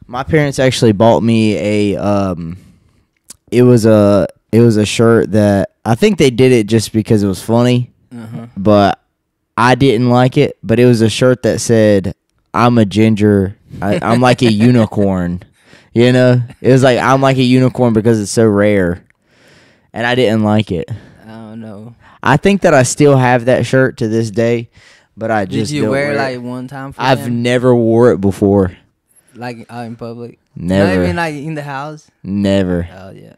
My parents actually bought me a it was a shirt that I think they did it just because it was funny, but I didn't like it. But it was a shirt that said, "I'm a ginger. I'm like a unicorn." You know, it was like I'm like a unicorn because it's so rare, and I didn't like it. I don't know. I think that I still have that shirt to this day, but I just Did you don't wear it it. like one time for I've them? never wore it before. Like out in public? Never. Not even like in the house? Never. Oh, yeah.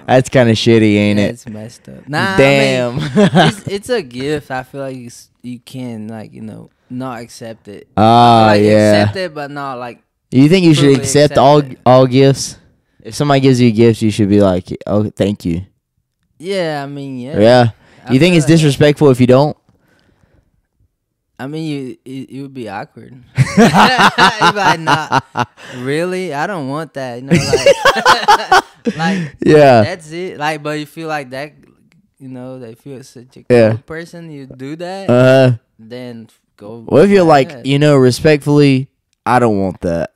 That's kind of shitty, ain't it? It's messed up. Nah, Damn. I mean, it's a gift. I feel like you can, like, you know, not accept it. Oh, like, yeah. accept it, but not, like, You think you should fully accept it. all gifts? If somebody gives you gifts, you should be like, "Oh, thank you." Yeah, I mean, yeah. Yeah. I You think feel it's like- disrespectful if you don't? I mean, it would be awkward. You'd be like, nah, really? I don't want that. You know, like Yeah. that's it. Like, but you feel like that, you know, they feel such a Yeah. cool person. You do that, then go. What if you're like, ahead. you know, respectfully, I don't want that.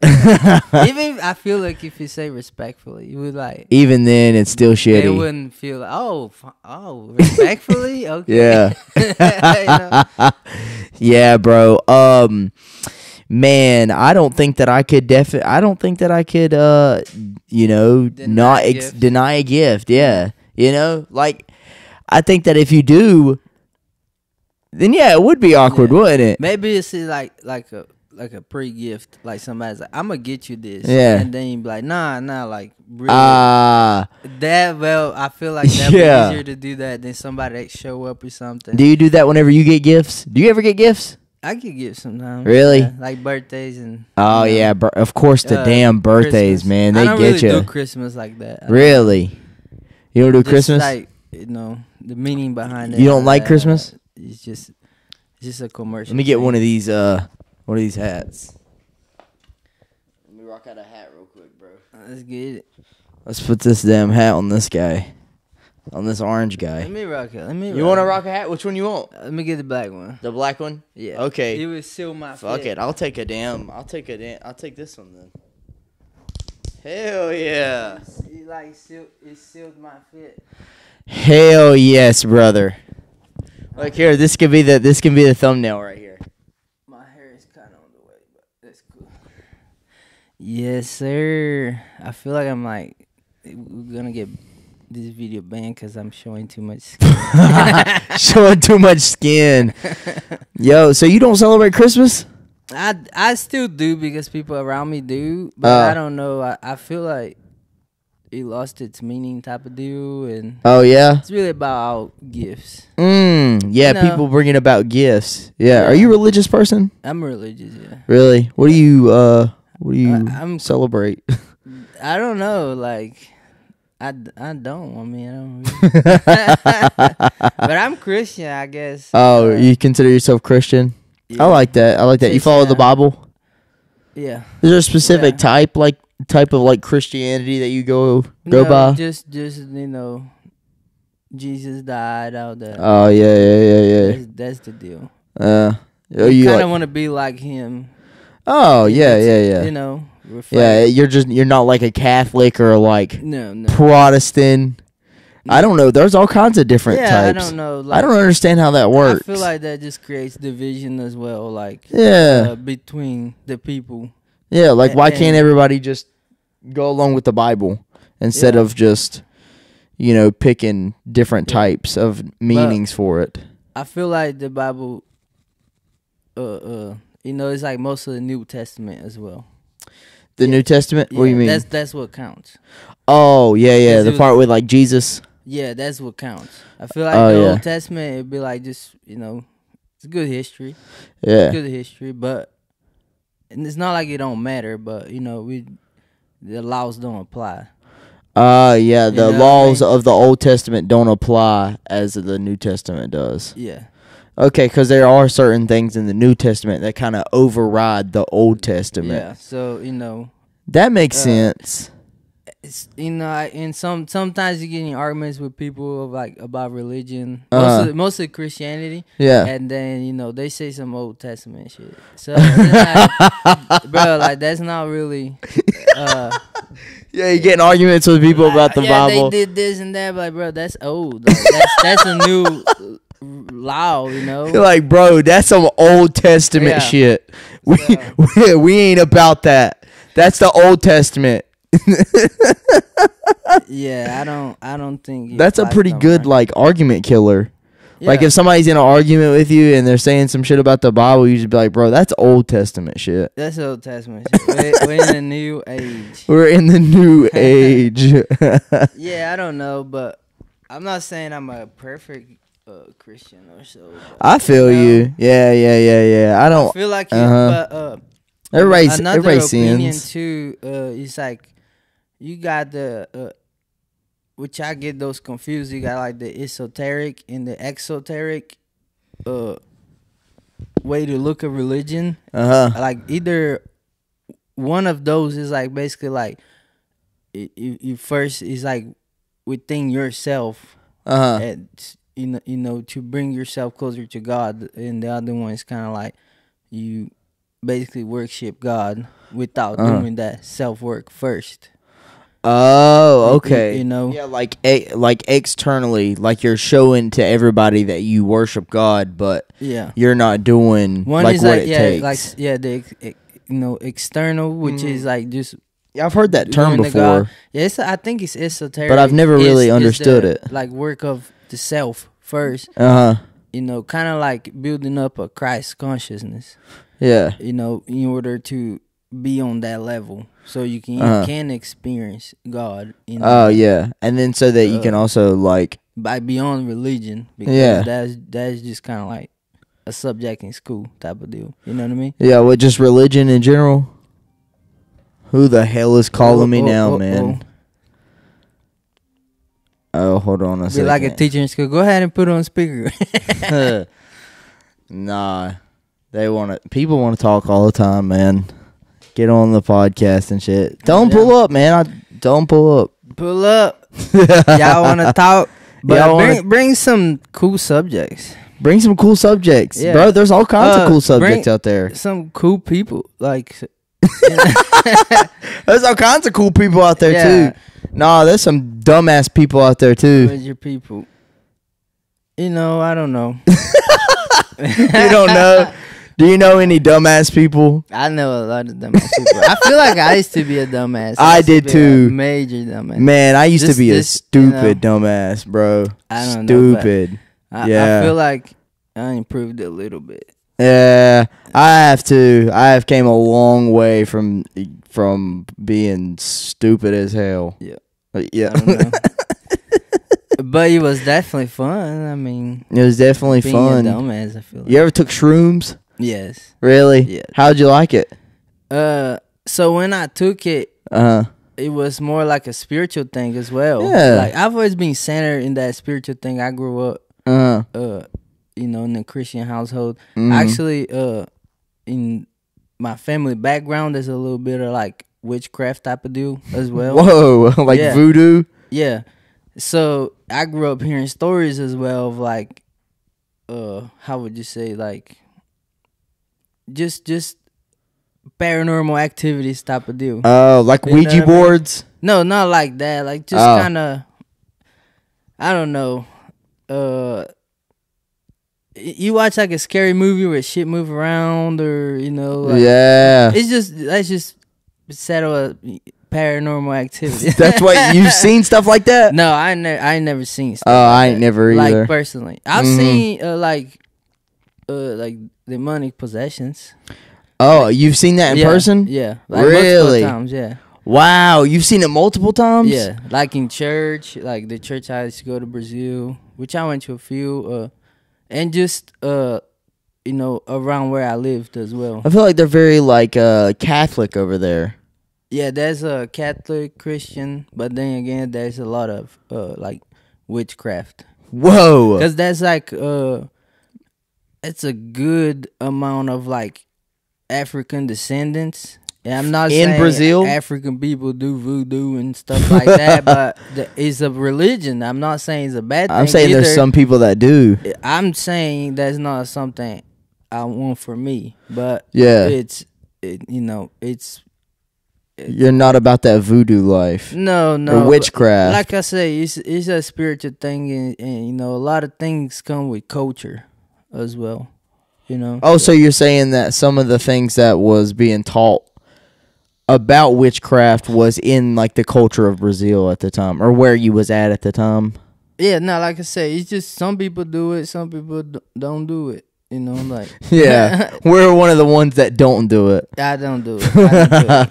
Even if, I feel like if you say respectfully, you would like. Even then, it's still shitty. They wouldn't feel like, oh, respectfully, okay. Yeah. You know? Yeah, bro. Man, I don't think that I could I don't think that I could you know, deny a gift. Yeah. You know, like I think that if you do, then yeah, it would be awkward, wouldn't it? Maybe it's like a pre-gift, like somebody's like, I'm gonna get you this, Yeah, and then you be like, nah, like really. That well, I feel like that would be easier to do that than somebody that show up or something. Do you do that whenever you get gifts? Do you ever get gifts? I get gifts sometimes. Really? Yeah, like birthdays and. Oh you know, yeah, of course the damn birthdays, Christmas. man. They I don't get really you. do Christmas like that. Really? You don't do Just Christmas? like, you know, the meaning behind it. You don't like Christmas? It's just a commercial. Let me get thing. one of these hats. Let me rock out a hat real quick, bro. Let's get it. Let's put this damn hat on this guy. On this orange guy. Let me rock it. You want to rock a hat? Which one you want? Let me get the black one. The black one? Yeah. Okay. It would seal my Fuck fit. it. I'll take this one then. Hell yeah. It sealed my fit. Hell yes, brother. Like here, this can be the thumbnail right here. My hair is kind of on the way, but that's cool. Yes, sir. I feel like I'm like, we're gonna get this video banned because I'm showing too much skin. Showing too much skin. Yo, so you don't celebrate Christmas? I still do because people around me do, but I don't know. I feel like it lost its meaning type of deal, and Oh yeah. it's really about gifts. Yeah, You know. people bringing about gifts. Yeah. Are you a religious person? I'm religious, yeah. Really? What do you I'm celebrate? I don't know, like I don't. I mean, I don't really. But I'm Christian, I guess. Oh, you consider yourself Christian? Yeah. I like that. You follow the Bible? Yeah. Is there a specific Yeah. type of like Christianity that you go No, by? Just you know, Jesus died out there. Oh yeah. That's the deal. You kind like, of want to be like him. oh yeah. You know, reflect. Yeah, you're not like a Catholic or like No. Protestant. I don't know. There's all kinds of different types. I don't know. I don't understand how that works. I feel like that just creates division as well, like between the people. Yeah, like why and- can't everybody just go along with the Bible instead of just, you know, picking different types of meanings for it? I feel like the Bible, you know, it's like most of the New Testament as well. The New Testament? What do you mean? That's what counts. Oh, yeah. 'Cause The it part with like Jesus. Yeah, that's what counts. I feel like Oh, the yeah. Old Testament, it'd be like just, you know, it's good history. Yeah. Good history, but and it's not like it don't matter, but you know, the laws don't apply. Yeah, the You know what I laws mean? of the Old Testament don't apply as the New Testament does. Yeah. Okay, because there are certain things in the New Testament that kind of override the Old Testament. Yeah. So, you know, That makes sense. it's, you know, and sometimes you get in arguments with people of, like, about religion, mostly Christianity. Yeah. And then, you know, they say some Old Testament shit. So, like, bro, like, that's not really. Yeah, you get in arguments with people about the Bible. They did this and that, but, like, bro, that's old. Like, that's a new law, you know. You're like, bro, that's some Old Testament shit. We ain't about that. That's the Old Testament. Yeah, I don't think that's a pretty good like argument killer. Yeah. Like if somebody's in an argument with you and they're saying some shit about the Bible, you just be like, bro, that's Old Testament shit. That's Old Testament shit. We're in the new age. We're in the new age. Yeah, I don't know, but I'm not saying I'm a perfect Christian or so. I feel you. Yeah. I feel like but everybody opinion sins. too. It's like you got the which I get those confused. You got like the esoteric and the exoteric way to look at religion. Like either one of those is like basically like you first is like within yourself. And, you know, to bring yourself closer to God, and the other one is kind of like you basically worship God without doing that self work first. Oh, okay. You know, yeah, like externally, like you're showing to everybody that you worship God, but you're not doing one like is what like it takes. like the external, which is like just. Yeah, I've heard that term before. Yeah, I think it's esoteric, but I've never really understood it. Like work of the self first. You know, kind of like building up a Christ consciousness. Yeah. You know, in order to be on that level, so you can experience God. You know? Oh yeah, and then so that you can also like by beyond religion. Because that's just kind of like a subject in school type of deal. You know what I mean? Yeah. What, just religion in general? Who the hell is calling me now, man? Oh, hold on a second. Be like a teacher in school. Go ahead and put it on speaker. Nah, people want to talk all the time, man. Get on the podcast and shit. Don't pull up, man. Don't pull up. Pull up. Y'all want to talk? But bring some cool subjects. Bring some cool subjects, bro. There's all kinds of cool subjects out there. Some cool people, like. There's all kinds of cool people out there too. Nah, there's some dumbass people out there too. Where's your people? You know, I don't know. You don't know? Do you know any dumbass people? I know a lot of dumbass people. I feel like I used to be a dumbass. I did too. A major dumbass. Man, I used to be a stupid dumbass, bro. I don't know. Stupid. I feel like I improved a little bit. Yeah, I have to. I have came a long way from being stupid as hell. Yeah. Yeah. I don't know. But it was definitely fun. I mean, it was definitely fun. Being a dumbass, I feel like. You ever took shrooms? Yes. Really? Yeah. How'd you like it? So when I took it, it was more like a spiritual thing as well. Yeah. Like I've always been centered in that spiritual thing. I grew up, you know, in a Christian household. Actually, in my family background, there's a little bit of like witchcraft type of deal as well. Whoa, like voodoo? Yeah. So I grew up hearing stories as well of like, how would you say, like, just paranormal activities type of deal. Oh, like Ouija boards? No, not like that. Like just kind of, I don't know. You watch like a scary movie where shit move around, or you know, like, let's just settle a paranormal activity. That's what you've seen, stuff like that? No, I ain't never seen stuff. Oh, I ain't never either. Like personally, I've seen like demonic possessions. Oh, you've seen that in person? Yeah, like really? Multiple times, yeah. Wow, you've seen it multiple times? Yeah, like in church, like the church I used to go to Brazil, which I went to a few, and just you know, around where I lived as well. I feel like they're very like Catholic over there. Yeah, there's a Catholic, Christian, but then again, there's a lot of like witchcraft. Whoa, because that's like it's a good amount of like African descendants. Yeah, I'm not in saying Brazil. African people do voodoo and stuff like that, but it's a religion. I'm not saying it's a bad thing. I'm saying either. There's some people that do. I'm saying that's not something I want for me, but it's you're not about that voodoo life. No, or witchcraft. Like I say, it's a spiritual thing, and a lot of things come with culture as well. Oh, so you're saying that some of the things that was being taught about witchcraft was in like the culture of Brazil at the time, or where you was at the time? Yeah, no, like I say, it's just some people do it, some people don't do it. Like yeah, we're one of the ones that don't do it. I don't do it.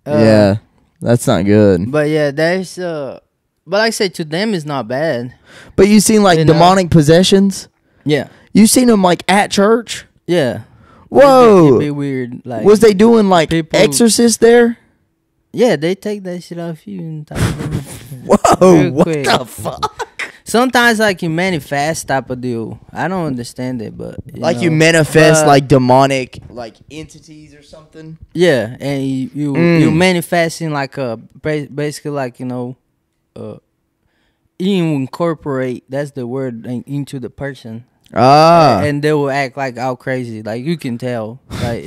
Yeah, that's not good. But yeah, there's but like I say, to them it's not bad. But you seen like demonic possessions? Yeah. You seen them like at church? Yeah. Whoa. It'd be weird. Like, was they doing like exorcist there? Yeah, they take that shit off you and type of whoa, what the fuck? Sometimes like you manifest type of deal. I don't understand it, but you manifest like demonic like entities or something. Yeah, and you manifesting like basically like you incorporate, that's the word, into the person. And they will act like all crazy, like you can tell, like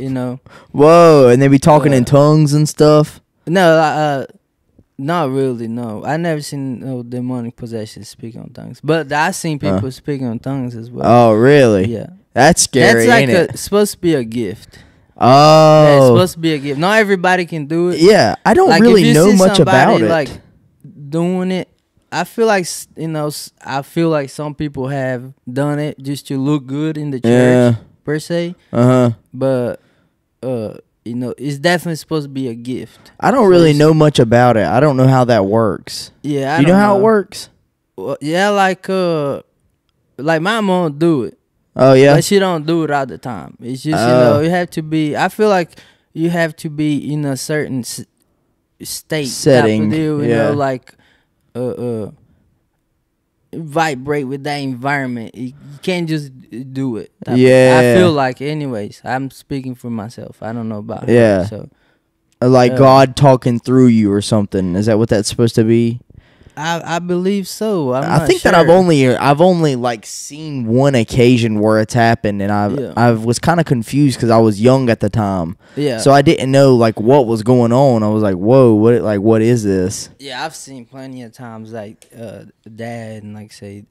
Whoa, and they be talking in tongues and stuff. No, not really. No, I never seen no demonic possession speaking on tongues, but I seen people speaking on tongues as well. Oh, really? Yeah, that's scary. That's like ain't it? Supposed to be a gift. Oh, yeah, it's supposed to be a gift. Not everybody can do it. Yeah, I don't really know much about it. Like doing it, I feel like I feel like some people have done it just to look good in the church per se. But it's definitely supposed to be a gift. I don't really know much about it. I don't know how that works. Yeah, you know how it works? Well, yeah, like my mom do it. Oh yeah, but she don't do it all the time. It's just you have to be. I feel like you have to be in a certain state, setting. Type of deal, you know, like vibrate with that environment. You can't just do it. I feel like, anyways, I'm speaking for myself. I don't know about her, so like God talking through you or something. Is that what that's supposed to be? I believe so. I think that I've only like seen one occasion where it's happened, and I was kind of confused because I was young at the time. Yeah. So I didn't know like what was going on. I was like, whoa, what is this? Yeah, I've seen plenty of times like dad and like say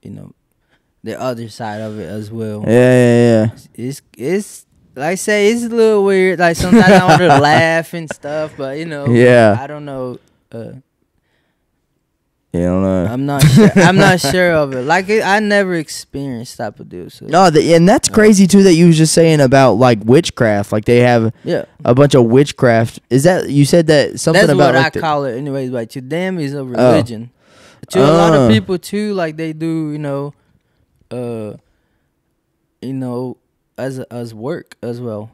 the other side of it as well. Yeah. It's like I say, it's a little weird. Like sometimes I want to laugh and stuff, but I don't know. Yeah, I don't know. I'm not sure. I'm not sure of it. Like I never experienced type of deal. So. No, and that's crazy too. That you was just saying about like witchcraft. Like they have a bunch of witchcraft. Is that you said that something that's about? That's what I call it, anyways. But to them, is a religion. To a lot of people too, like they do, as work as well.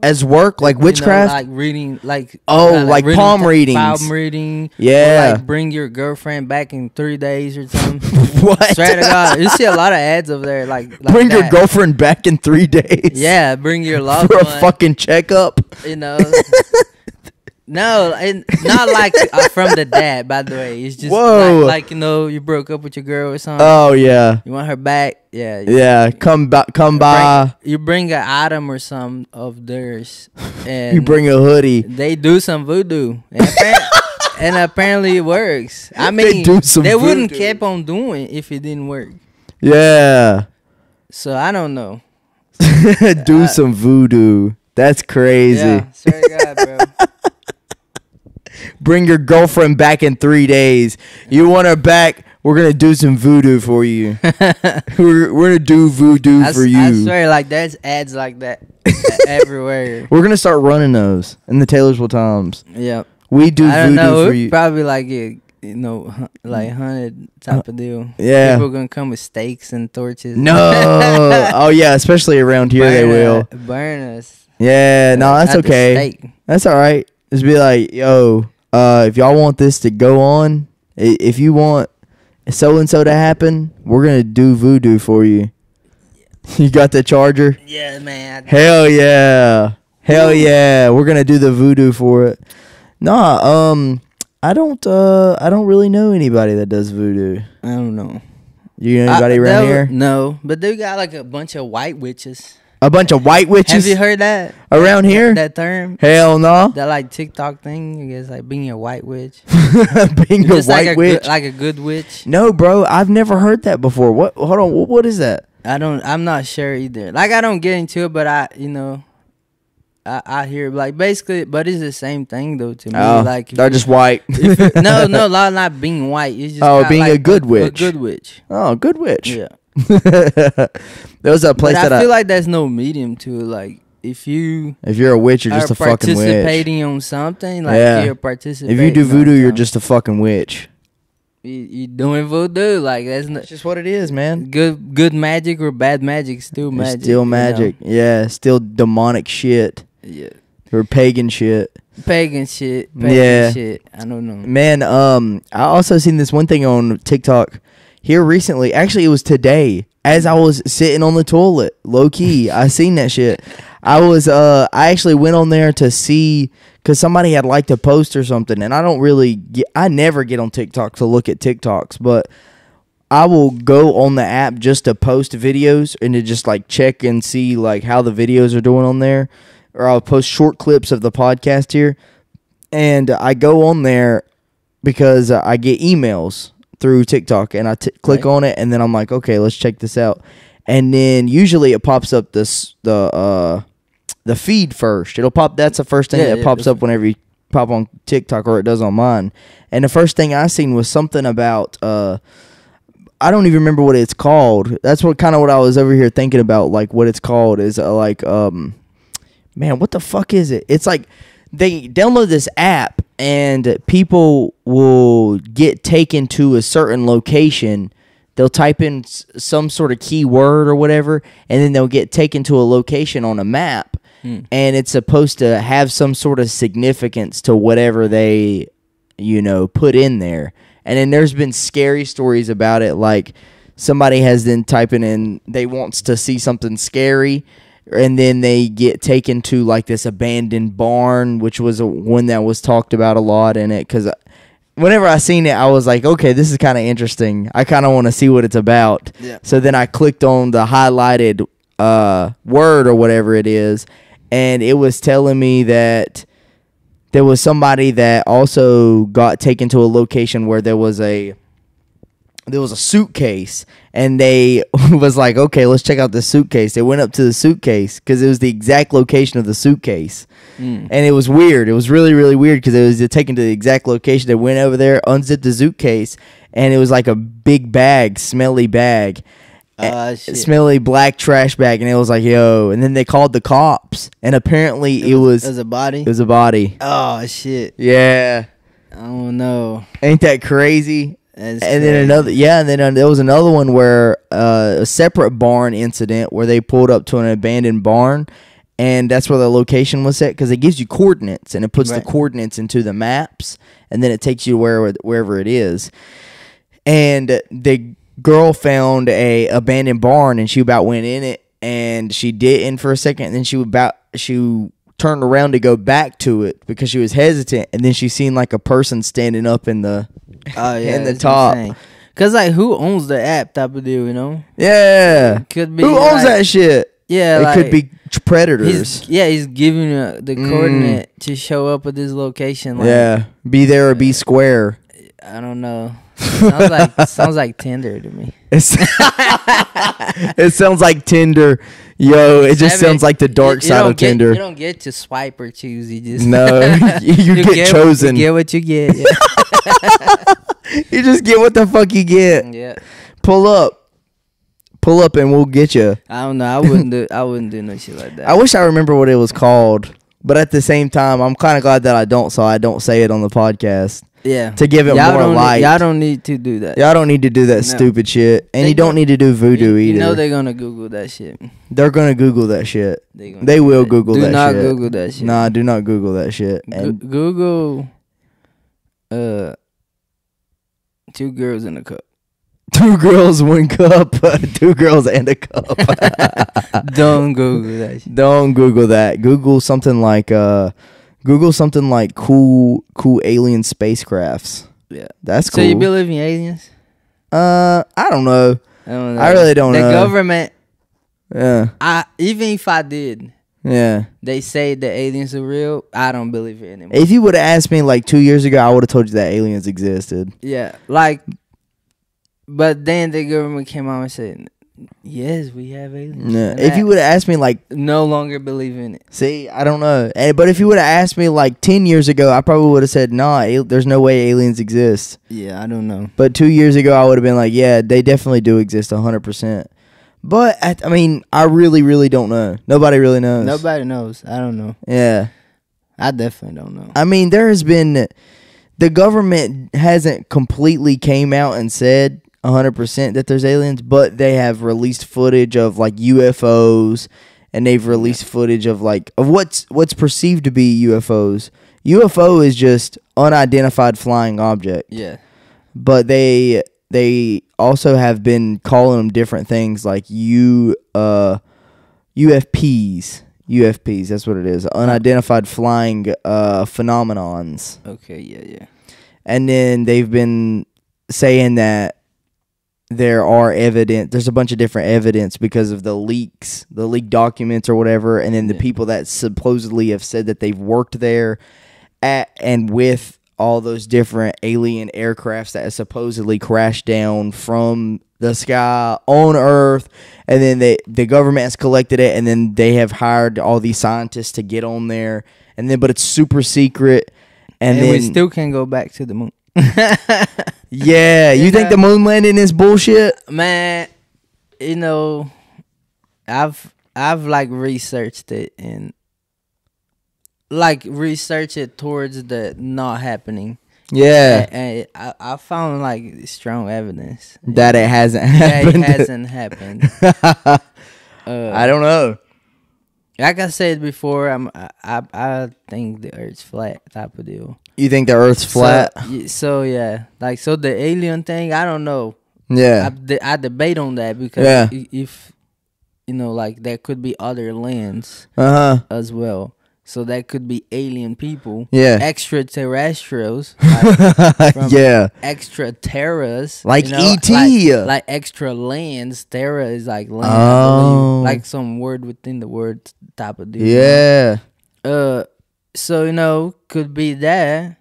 As work, like witchcraft, like reading, like like palm readings, palm reading, yeah. Or like bring your girlfriend back in 3 days or something. What? Swear to God, you see a lot of ads over there, like bring your girlfriend back in 3 days. Yeah, bring your loved for one. a fucking checkup. No, and not like from the dad. By the way, it's just like you broke up with your girl or something. Oh yeah, you want her back. Yeah, yeah. Come by. You bring an item or some of theirs, and you bring a hoodie. They do some voodoo, and apparently it works. I mean, they wouldn't keep on doing it if it didn't work. Yeah. So I don't know. Do some voodoo. That's crazy. Yeah, swear to God, bro. Bring your girlfriend back in 3 days. You want her back? We're gonna do some voodoo for you. we're gonna do voodoo for you. I swear, like there's ads like that everywhere. We're gonna start running those in the Taylorsville Times. Yeah, we do voodoo for you. Probably like like 100 type of deal. Yeah, people gonna come with stakes and torches. No, oh yeah, especially around here they will burn us. Yeah, no, that's okay. That's all right. Just be like, yo, if y'all want this to go on, if you want so and so to happen, we're gonna do voodoo for you. You got the charger? Yeah, man. Hell yeah. Hell yeah, we're gonna do the voodoo for it. Nah, I don't really know anybody that does voodoo. I don't know. You know anybody around here? No, but they got like a bunch of white witches. A bunch of white witches? Have you heard that? Around here? That term? Hell no. That like TikTok thing, I guess, like being a white witch. Being a white witch? Like a good witch? No, bro, I've never heard that before. What? Hold on, what is that? I'm not sure either. Like, I don't get into it, but I hear, like, basically, but it's the same thing, though, to me. Like, they're just white. no, not being white. It's just being like a good witch. A good witch. Oh, good witch. Yeah. There was a place but I feel like there's no medium to it. Like, if you're a witch, you're just a fucking witch. Participating on something, like, you're participating. If you do voodoo, you're just a fucking witch. You doing voodoo, like that's just what it is, man. Good magic or bad magic, still magic. Still magic, yeah. Still demonic shit. Yeah. Or pagan shit. Pagan shit. I don't know. Man, I also seen this one thing on TikTok here recently. Actually, it was today. As I was sitting on the toilet, low key, I seen that shit. I actually went on there to see, because somebody had liked a post or something, and I never get on TikTok to look at TikToks, but I will go on the app just to post videos and to just like check and see like how the videos are doing on there, or I'll post short clips of the podcast here, and I go on there because I get emails through TikTok, and I click on it, and then I'm like, okay, let's check this out, and then usually it pops up the feed first. It'll pop. That's the first thing that pops up whenever you pop on TikTok, or it does on mine. And the first thing I seen was something about I don't even remember what it's called. That's what I was over here thinking about. Like what it's called is man, what the fuck is it? It's like they download this app and people will get taken to a certain location. They'll type in some sort of keyword or whatever, and then they'll get taken to a location on a map. And it's supposed to have some sort of significance to whatever they, put in there. And then there's been scary stories about it, like somebody has been typing in, they wants to see something scary, and then they get taken to like this abandoned barn, which was one that was talked about a lot in it, because whenever I seen it, I was like, okay, this is kind of interesting. I kind of want to see what it's about. Yeah. So then I clicked on the highlighted word or whatever it is, and it was telling me that there was somebody that also got taken to a location where there was a suitcase, and they was like, okay, let's check out this suitcase. They went up to the suitcase because it was the exact location of the suitcase. And it was weird. It was really, really weird because it was taken to the exact location. They went over there, unzipped the suitcase, and it was like a big bag, smelly bag. Smelly black trash bag, and it was like, yo. And then they called the cops, and apparently it was a body. It was a body. Oh shit. Yeah. I don't know. Ain't that crazy? That's and crazy. then there was another one where a separate barn incident where they pulled up to an abandoned barn, and that's where the location was set, because it gives you coordinates, and it puts the coordinates into the maps, and then it takes you wherever it is. And the girl found a abandoned barn, and she about went in it, and she didn't for a second, and then she turned around to go back to it because she was hesitant, and then she seen like a person standing up in the in the top. Insane. Cause like, who owns the app type of deal, Yeah, it could be who owns that shit? Yeah, it could be predators. He's giving you the coordinate to show up at this location. Like, be there or be square. I don't know. Sounds like Tinder to me. It sounds like Tinder. Yo, it just sounds like the dark side of Tinder. You don't get to swipe or choose. You just you get chosen. You get what you get. Yeah. You just get what the fuck you get. Yeah. Pull up, and we'll get you. I don't know. I wouldn't do no shit like that. I wish I remember what it was called, but at the same time, I'm kind of glad that I don't, so I don't say it on the podcast. Yeah. To give it more light. Y'all don't need to do that. Y'all don't need to do that stupid shit. And you don't need to do voodoo either. You know they're going to Google that shit. They're going to Google that shit. They will Google that shit. Do not Google that shit. Nah, do not Google that shit. Google 2 girls in a cup. 2 girls, 1 cup. 2 girls and a cup. Don't Google that shit. Don't Google that. Google something like cool alien spacecrafts. Yeah, that's cool. So you believe in aliens? I don't know. I really don't know. The government. Yeah. Even if I did. Yeah. They say the aliens are real. I don't believe it anymore. If you would have asked me like 2 years ago, I would have told you that aliens existed. Yeah. Like, but then the government came out and said, yes, we have aliens. Yeah. If you would have asked me like... No longer believe in it. See, I don't know. But if you would have asked me like 10 years ago, I probably would have said, nah, there's no way aliens exist. Yeah, I don't know. But 2 years ago, I would have been like, yeah, they definitely do exist 100%. But, I mean, I really, really don't know. Nobody really knows. Nobody knows. I don't know. Yeah. I definitely don't know. I mean, there has been... The government hasn't completely came out and said 100% that there's aliens, but they have released footage of, like, UFOs, and they've released footage of, like... of what's perceived to be UFOs. UFO is just unidentified flying object. Yeah. But they also have been calling them different things like UFPs. UFPs, that's what it is. Unidentified flying phenomenons. Okay, yeah. And then they've been saying that there's a bunch of different evidence because of the leaks, the leaked documents or whatever, and then the people that supposedly have said that they've worked there at and with all those different alien aircrafts that have supposedly crashed down from the sky on Earth, and then the government has collected it, and then they have hired all these scientists to get on there, and then but it's super secret, and then we still can't go back to the moon. Yeah, you think the moon landing is bullshit? Man, I've like researched it and like research it towards the not happening. Yeah. And I found like strong evidence that it hasn't happened. That it hasn't happened. I don't know. Like I said before, I think the Earth's flat type of deal. You think the Earth's flat? So yeah, like so the alien thing, I don't know. Yeah. I debate on that because if like there could be other lands as well. So that could be alien people. Yeah. Extraterrestrials. Yeah. Extra-terras. Like E.T. Like extra lands. Terra is like land. Oh. Like some word within the word type of deal. Yeah. So, could be that.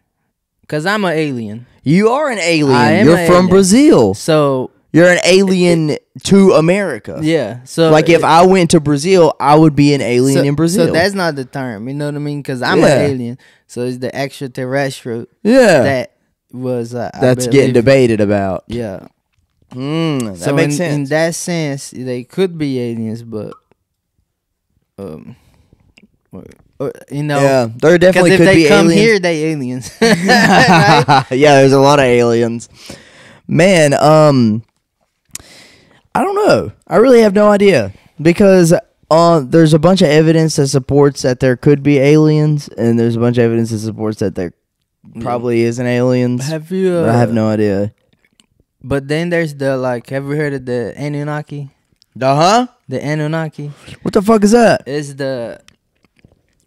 Because I'm an alien. You are an alien. I am You're from alien. Brazil. So... You're an alien to America. Yeah. So like if I went to Brazil, I would be an alien in Brazil. So that's not the term. You know what I mean? Because I'm an alien. So it's the extraterrestrial. Yeah. That was. That's getting debated about. Yeah. That makes sense. In that sense, they could be aliens, but yeah, there definitely could be aliens. If they come here, they aliens. Right? Yeah, there's a lot of aliens. Man, I don't know. I really have no idea because there's a bunch of evidence that supports that there could be aliens, and there's a bunch of evidence that supports that there probably isn't aliens. Have you? I have no idea. But then there's the have you heard of the Anunnaki? The Anunnaki. What the fuck is that? It's the.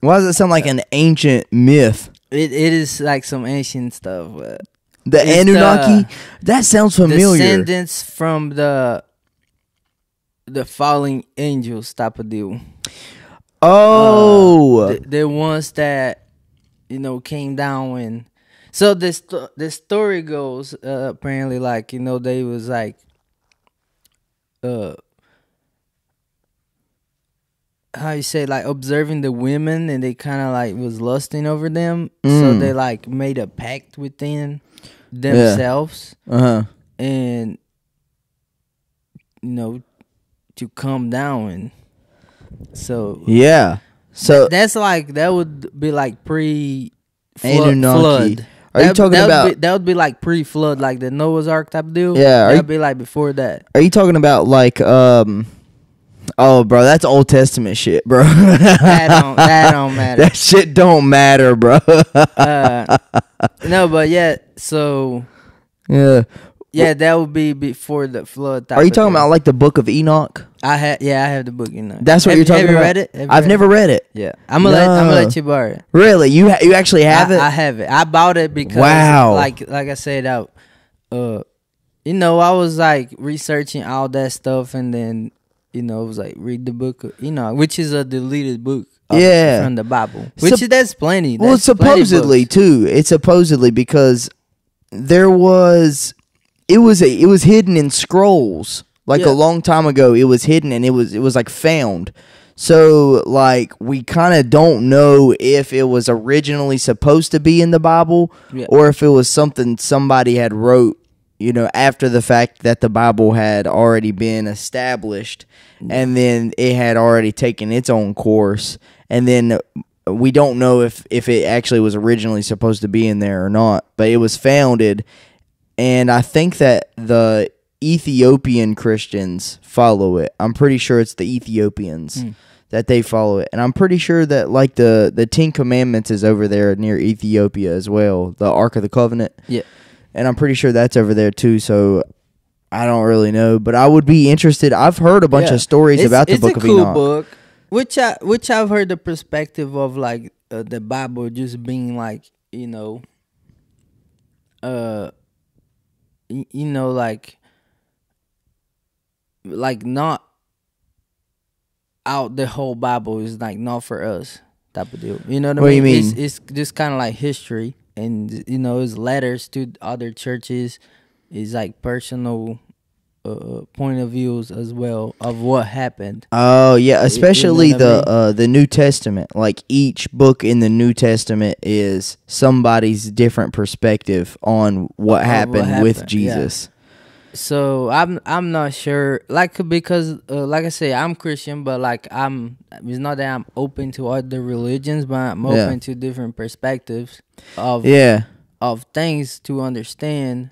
Why does it sound like an ancient myth? It is like some ancient stuff. The Anunnaki. That sounds familiar. Descendants from the fallen angels type of deal. Oh, the ones that came down when. So the story goes apparently like they was like how you say like observing the women and they kind of like was lusting over them, so they like made a pact within themselves and to come down and so that's like that would be like pre-flood. Are you talking about that would be like pre-flood, like the Noah's Ark type deal? Yeah, that'd be like before that. Are you talking about like oh bro, that's Old Testament shit, bro. that don't matter. That shit don't matter, bro. No, but yeah, so yeah. Yeah, that would be before the flood. Are you talking about like the Book of Enoch? I have the book. That's what you're talking about. Have you read it? I've never read it. Yeah, I'm gonna let you borrow it. Really? You actually have it? I have it. I bought it because like I said, I was like researching all that stuff, and then it was like read the book of Enoch, which is a deleted book. From the Bible, which that's plenty. Well, supposedly too. It's supposedly because it was hidden in scrolls. Like a long time ago, it was hidden and it was like found. So like we kind of don't know if it was originally supposed to be in the Bible or if it was something somebody had wrote, after the fact that the Bible had already been established and then it had already taken its own course. And then we don't know if it actually was originally supposed to be in there or not, but it was founded. And I think that the Ethiopian Christians follow it. I'm pretty sure it's the Ethiopians that they follow it. And I'm pretty sure that like the 10 Commandments is over there near Ethiopia as well, the Ark of the Covenant. Yeah. And I'm pretty sure that's over there too, so I don't really know. But I would be interested. I've heard a bunch of stories about the Book of Enoch. It's a cool book, which I've heard the perspective of like the Bible just being like, like not out the whole Bible is like not for us type of deal. You know what I mean? What do you mean? It's just kind of like history, and it's letters to other churches. It's like personal point of views as well of what happened. Oh yeah, especially the New Testament. Like each book in the New Testament is somebody's different perspective on what happened with Jesus. Yeah. So I'm not sure, like, because like I say, I'm Christian, but like it's not that I'm open to other religions, but I'm open to different perspectives of things to understand.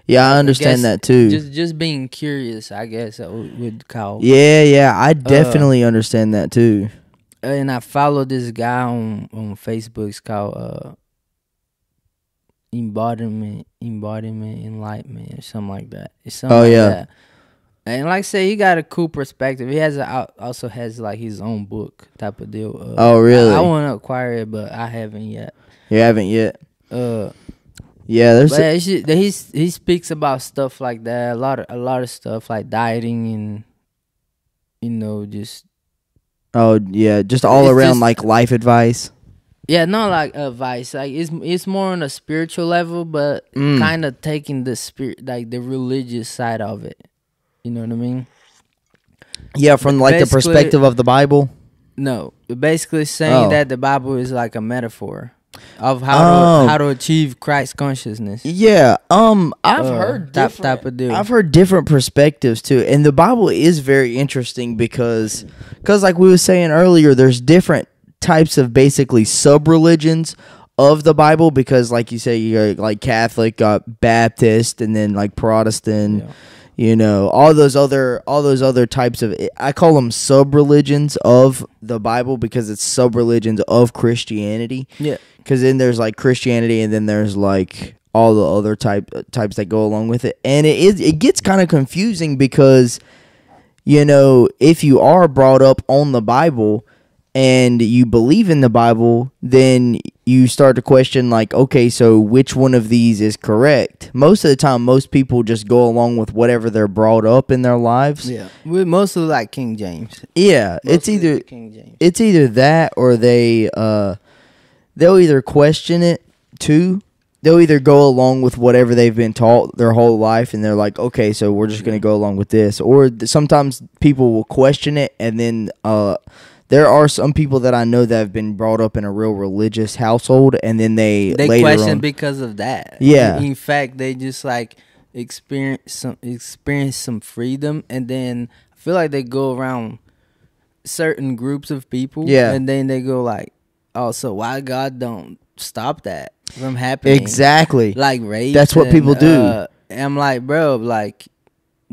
Yeah, I understand that too. Just being curious, I guess I would call. Yeah, I definitely understand that too. And I follow this guy on Facebook. It's called embodiment, enlightenment, or something like that. It's something like that. And like I say, he got a cool perspective. He also has like his own book type of deal. Oh really? I want to acquire it, but I haven't yet. You haven't yet? Yeah, he speaks about stuff like that. A lot of stuff like dieting and just. Oh yeah, just all around like life advice. Yeah, not like advice. Like it's more on a spiritual level, but kind of taking the spirit, like the religious side of it. You know what I mean? Yeah, from like the perspective of the Bible. No, basically saying that the Bible is like a metaphor of how to achieve Christ consciousness. Yeah, I've heard type of deal. I've heard different perspectives too, and the Bible is very interesting because like we were saying earlier, there's different types of basically sub-religions of the Bible, because like you say, you're like Catholic, Baptist, and then like Protestant, all those other types of, I call them sub-religions of the Bible because it's sub-religions of Christianity. Yeah. Because then there's like Christianity, and then there's like all the other types that go along with it. And it gets kind of confusing because, if you are brought up on the Bible and you believe in the Bible, then you start to question, like, okay, so which one of these is correct? Most of the time, most people just go along with whatever they're brought up in their lives. Yeah, we mostly like King James. Yeah, it's either King James. It's either that or they'll either question it too. They'll either go along with whatever they've been taught their whole life, and they're like, okay, so we're just going to go along with this. Or sometimes people will question it, and then there are some people that I know that have been brought up in a real religious household, and then they question because of that. Yeah. In fact, they just like experience some freedom, and then I feel like they go around certain groups of people, and then they go like, oh, so why God don't stop that from happening? Exactly. Like rape. That's what people do. I'm like, bro, like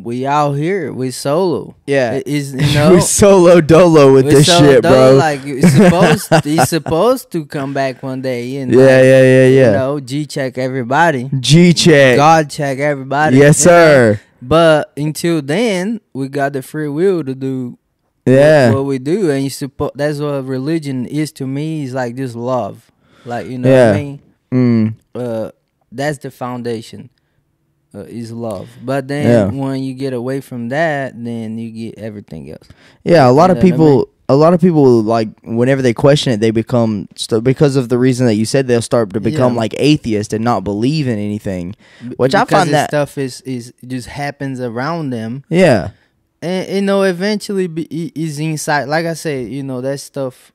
we out here. We solo. Yeah. Is you know we solo dolo with this shit, bro. Like he's supposed to come back one day and yeah. You know, G check everybody. G check. God check everybody. Yes, sir. Know? But until then, we got the free will to do what we do, and that's what religion is to me. Is like just love, like you know what I mean. That's the foundation. Is love, but then when you get away from that, then you get everything else. Yeah, a lot of people. A lot of people, like, whenever they question it, they become, because of the reason that you said, they'll start to become like atheists and not believe in anything. Which I find that stuff is just happens around them. Yeah, and you know, eventually is inside. Like I said, you know, that stuff.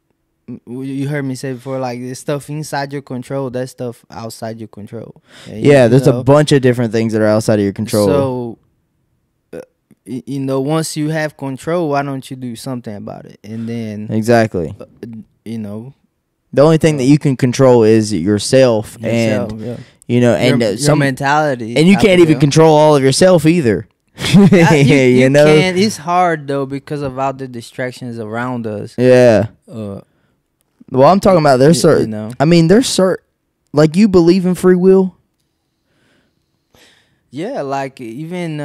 You heard me say before, like this stuff inside your control, that stuff outside your control. Yeah, there's a bunch of different things that are outside of your control. So, you know, once you have control, why don't you do something about it? And then exactly, you know, the only thing that you can control is yourself and you know, and your mentality, and you can't even control all of yourself either. you know, can't. It's hard though because of all the distractions around us. Yeah. Well, I'm talking about there's certain. You know. I mean, there's certain. Like, you believe in free will? Yeah, like even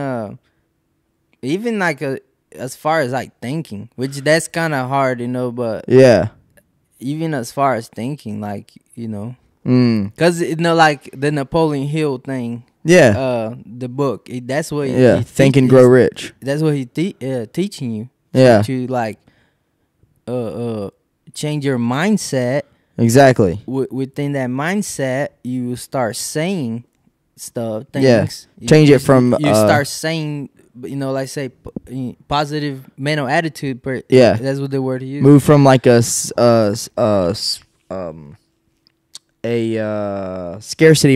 like as far as like thinking, which that's kind of hard, you know. But yeah, even as far as thinking, like you know, because you know, like the Napoleon Hill thing. Yeah. The book. That's what. He Think and Grow Rich. That's what he teaching you. Yeah. To like, change your mindset. Exactly. Within that mindset, you start saying stuff. Things. Yeah. Change it from. You start saying, you know, like say, positive mental attitude. Yeah. That's what the word he used. Move from like a scarcity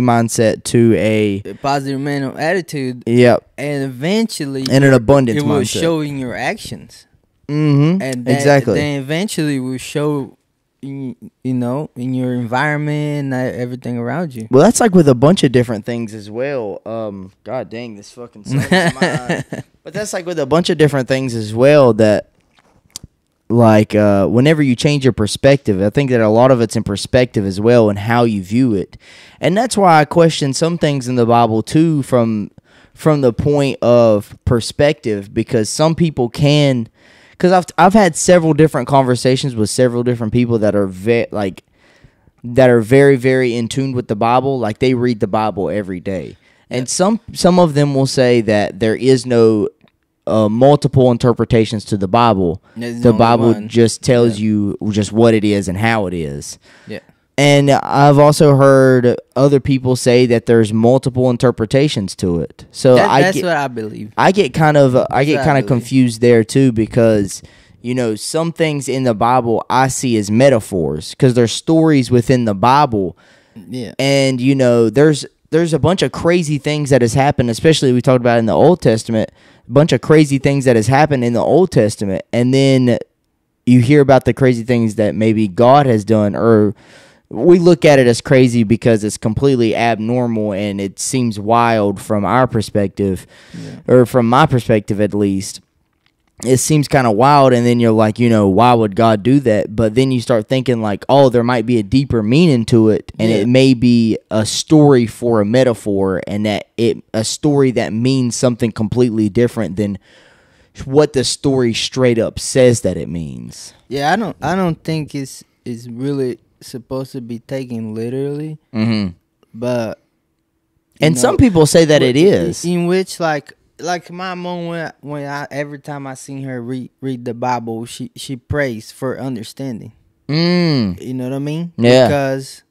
mindset to a positive mental attitude. Yep. And eventually, and an abundance mindset. It will show in your actions. Mm-hmm. And exactly. Then eventually will show, you know, in your environment and everything around you. Well, that's like with a bunch of different things as well. God dang, this fucking sucks. But that's like with a bunch of different things as well that, like, whenever you change your perspective, I think that a lot of it's in perspective as well and how you view it. And that's why I question some things in the Bible too from the point of perspective, because some people can, because I've had several different conversations with several different people that are very, very in tune with the Bible. Like, they read the Bible every day. And some of them will say that there is no multiple interpretations to the Bible. The Bible just tells you just what it is and how it is. Yeah. And I've also heard other people say that there's multiple interpretations to it. So that's what I believe. I get kind of confused there too, because, you know, some things in the Bible I see as metaphors, because there's stories within the Bible. Yeah. And, you know, there's a bunch of crazy things that has happened, especially we talked about in the Old Testament, a bunch of crazy things that has happened in the Old Testament. And then you hear about the crazy things that maybe God has done, or we look at it as crazy because it's completely abnormal and it seems wild from our perspective, or from my perspective at least. It seems kind of wild, and then you're like, you know, why would God do that? But then you start thinking like, oh, there might be a deeper meaning to it, and it may be a story for a metaphor, and a story that means something completely different than what the story straight up says that it means. Yeah, I don't think it's really supposed to be taken literally. Mm-hmm. But and some people say that it is. In which like my mom, when every time I seen her read the Bible, she prays for understanding. You know what I mean? Yeah. Because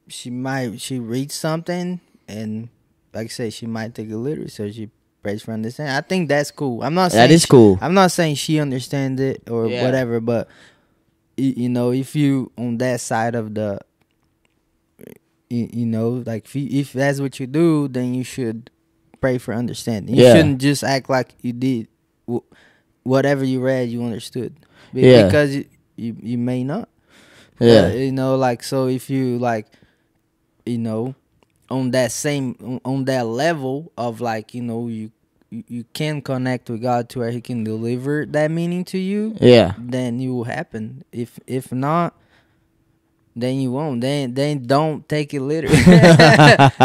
she reads something, and like I said, she might take it literally, so she prays for understanding. I think that's cool. I'm not saying that is cool. I'm not saying she understands it or whatever, but you know, if you on that side of the, you know, like if that's what you do, then you should pray for understanding. You shouldn't just act like you did whatever you read, you understood. Because you may not. Yeah. You know, like, so if you like, you know, on that level of like, you know, you you can connect with God to where He can deliver that meaning to you, then it will happen. If not, then you won't. Then don't take it literally.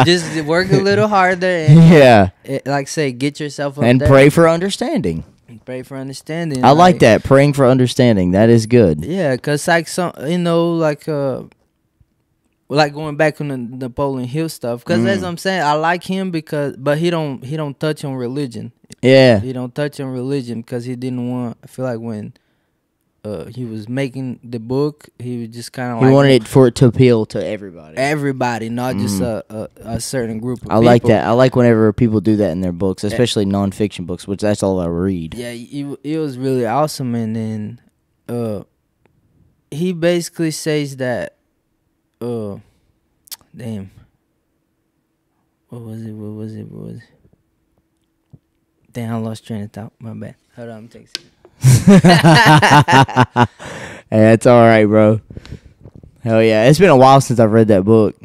Just work a little harder and like say, get yourself up and there. Pray for understanding. Pray for understanding. I like that, praying for understanding. That is good. Yeah, cause like like going back on the Napoleon Hill stuff, because as I'm saying, I like him but he don't touch on religion. Yeah, he don't touch on religion because he didn't want. I feel like when he was making the book, he was just kind of like, he wanted for it to appeal to everybody, not just a certain group of people. I like that. I like whenever people do that in their books, especially nonfiction books, which that's all I read. Yeah, it was really awesome. And then he basically says that. Damn. What was it? Damn, I lost train of thought. My bad. Hold on, I'm texting. Hey, that's all right, bro. Hell yeah. It's been a while since I've read that book.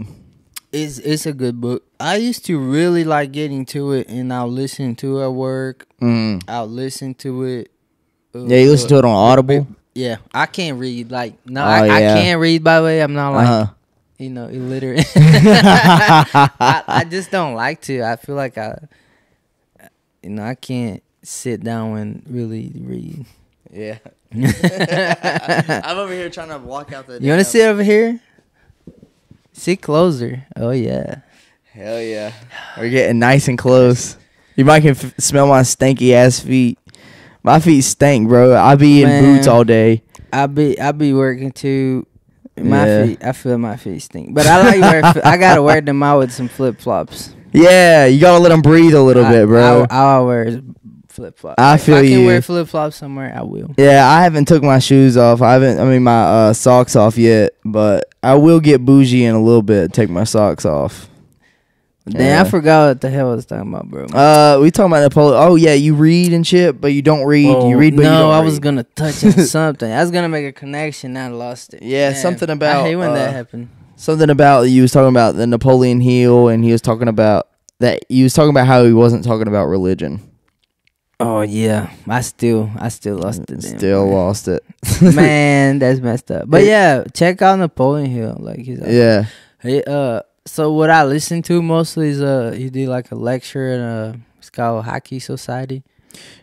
It's a good book. I used to really like getting to it, and I'll listen to it at work. I'll listen to it. Yeah, you listen to it on Audible? Yeah. I can't read. Like, no, I can't read, by the way. I'm not like... illiterate. I just don't like to. I feel like I can't sit down and really read. Yeah. I'm over here trying to walk out the... You want to sit over here? Sit closer. Oh, yeah. Hell yeah. We're getting nice and close. You might can smell my stanky ass feet. My feet stink, bro. I be in boots all day. I be working too. My feet, I feel my feet stink, but I like I gotta wear them out with some flip flops. Yeah, you gotta let them breathe a little bit, bro. I'll wear flip flops. I feel you. If I can wear flip flops somewhere, I will. Yeah, I haven't took my shoes off. My socks off yet, but I will get bougie in a little bit. Take my socks off. Damn, I forgot what the hell I was talking about, bro. We talking about Napoleon. Oh yeah, you read and shit, but you don't read. You read, but you don't read. Was gonna touch on something. I was gonna make a connection, and I lost it. Yeah, something about. I hate when that happened. Something about you was talking about the Napoleon Hill, and he was talking about that. You was talking about how he wasn't talking about religion. Oh yeah, I still lost it. Lost it. Man, that's messed up. But yeah, check out Napoleon Hill. Like So what I listen to mostly is he did like a lecture in it's called Hockey Society.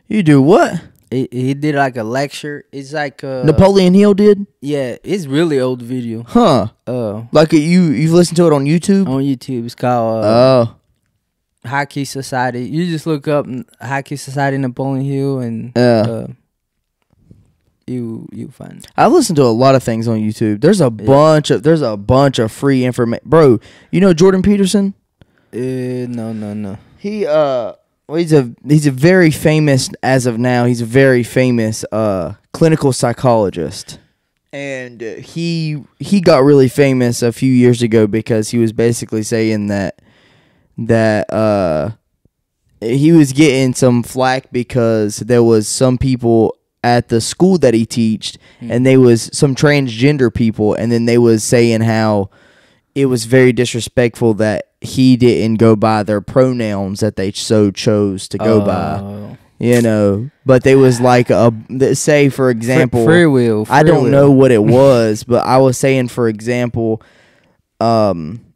You do what? He did like a lecture. It's like Napoleon Hill did? Yeah, it's really old video. Huh. Like you've listened to it on YouTube? On YouTube. It's called Hockey Society. You just look up Hockey Society Napoleon Hill and you find it. I listen to a lot of things on YouTube. There's a bunch of free information, bro. You know Jordan Peterson? No. He's a very famous, as of now. He's a very famous clinical psychologist, and he got really famous a few years ago because he was basically saying that he was getting some flack because there was some people at the school that he teached, and they was some transgender people, and then they was saying how it was very disrespectful that he didn't go by their pronouns that they chose to go by. You know, but they was like say for example, free will. I don't know what it was, but I was saying for example, I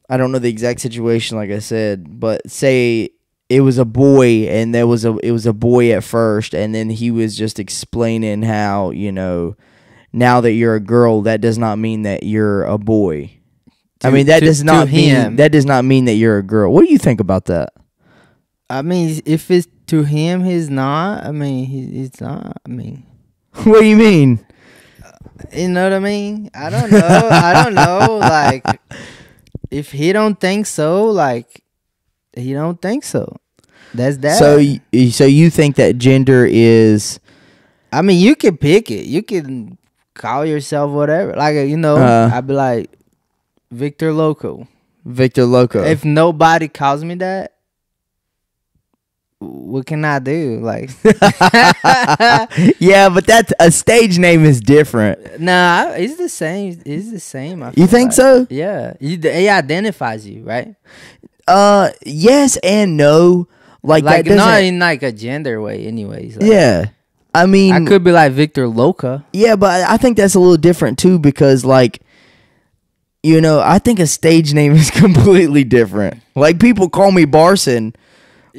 don't know the exact situation, like I said, but say it was a boy, and it was a boy at first, and then he was just explaining how, you know, now that you're a girl, that does not mean that you're a boy. That does not mean that you're a girl. What do you think about that? I mean, if it's to him, he's not. I mean, he's not. I mean, what do you mean? You know what I mean? I don't know. Like, if he don't think so, like, he don't think so. That's that. So you think that gender is? I mean, you can pick it. You can call yourself whatever. Like, you know, I'd be like Victor Loco. Victor Loco. If nobody calls me that, what can I do? Like, yeah, but that's a stage name is different. Nah, it's the same. It's the same. You think so? Yeah, it identifies you, right? Yes and no. Like that not in like a gender way, anyways. Like, yeah, I mean, I could be like Victor Loca. Yeah, but I think that's a little different too because, like, you know, I think a stage name is completely different. Like, people call me Barson,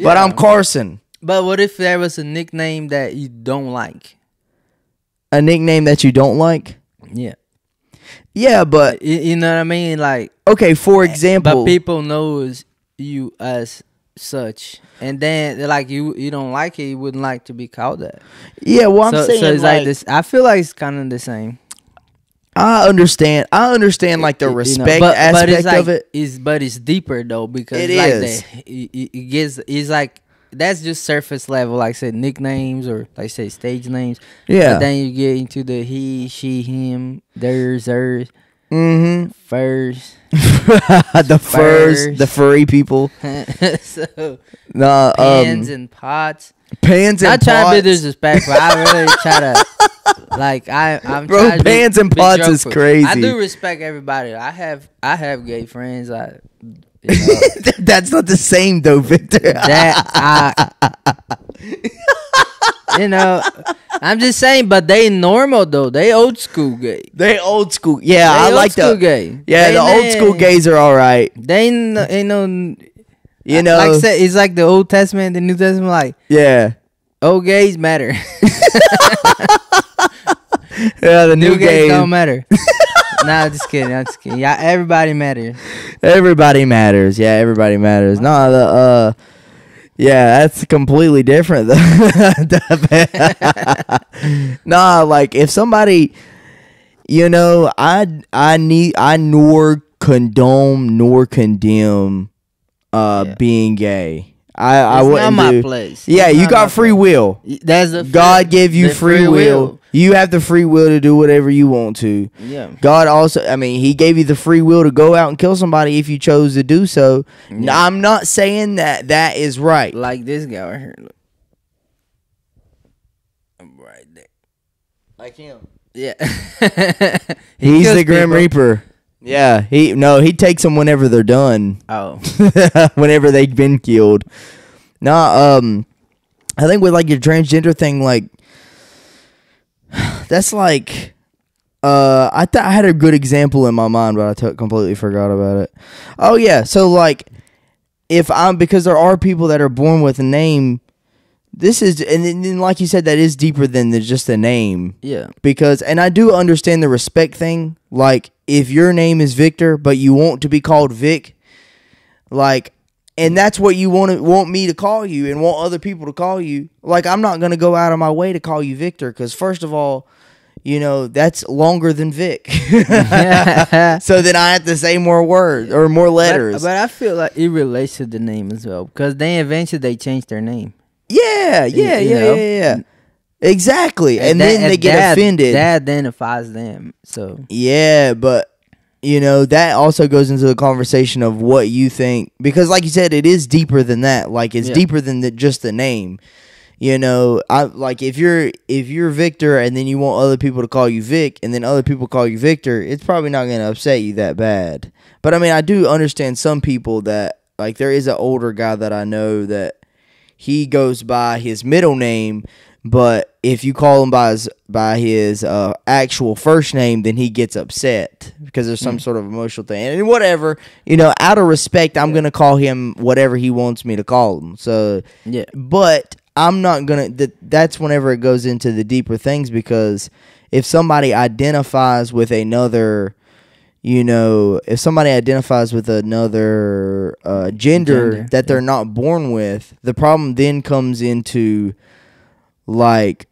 but I'm Carson. But what if there was a nickname that you don't like? A nickname that you don't like? Yeah. Yeah, but you know what I mean? Like, okay, for example, but people knows you as such, and then like you don't like it, you wouldn't like to be called that. Yeah, well, I'm saying so it's like this. I feel like it's kind of the same. I understand like the respect aspect like, of it. But it's deeper though because it like is. It gets. It's like that's just surface level, like say nicknames or like say stage names. Yeah. But then you get into the he, she, him, theirs, hers. Furs. The furry people. So nah, pans and pots. Pans and not pots. Not trying to be disrespectful. I really try to like I'm bro, trying to pans and pots is crazy. I do respect everybody. I have gay friends. You know, that's not the same though, Victor. You know, I'm just saying, but they normal though. They old school gay. They old school. Yeah, I like the gay. Yeah, the old school gays are all right. They ain't no. You know, like I said, it's like the Old Testament, the New Testament. Like, yeah, old gays matter. Yeah, the new gays don't matter. Nah, I'm just kidding. Yeah, everybody matters. Everybody matters. Yeah, everybody matters. No, yeah, that's completely different. Nah, like if somebody, you know, I nor condone nor condemn being gay. I wouldn't not my do. place. Yeah, it's you got free will. That's God gave you free will. You have the free will to do whatever you want to. Yeah. God also, I mean, He gave you the free will to go out and kill somebody if you chose to do so. Yeah. I'm not saying that is right. Like this guy right here. Look. I'm right there. Like him. Yeah. He's the Grim Reaper. Yeah, he takes them whenever they're done. Oh. Whenever they've been killed. Nah, I think with like your transgender thing, like that's like I thought I had a good example in my mind, but I completely forgot about it. Oh yeah, so like because there are people that are born with a name. This is, and then like you said, that is deeper than just a name. Yeah. Because, and I do understand the respect thing. Like, if your name is Victor, but you want to be called Vic, like, and that's what you want me to call you and want other people to call you. Like, I'm not going to go out of my way to call you Victor because, first of all, you know, that's longer than Vic. So then I have to say more words or more letters. But I feel like it relates to the name as well because then eventually they change their name. Yeah. Exactly. And then they get offended. That identifies them. So yeah, but you know, that also goes into the conversation of what you think, because like you said, it is deeper than that. Like it's deeper than just the name. You know, I like if you're Victor and then you want other people to call you Vic and then other people call you Victor, it's probably not going to upset you that bad. But I mean, I do understand some people that, like, there is an older guy that I know that he goes by his middle name, but if you call him by his actual first name, then he gets upset because there's some sort of emotional thing. And whatever, you know, out of respect, I'm going to call him whatever he wants me to call him. So, yeah. But I'm not going to, that's whenever it goes into the deeper things, because if somebody identifies with another, you know, if somebody identifies with another gender that they're not born with, the problem then comes into, like,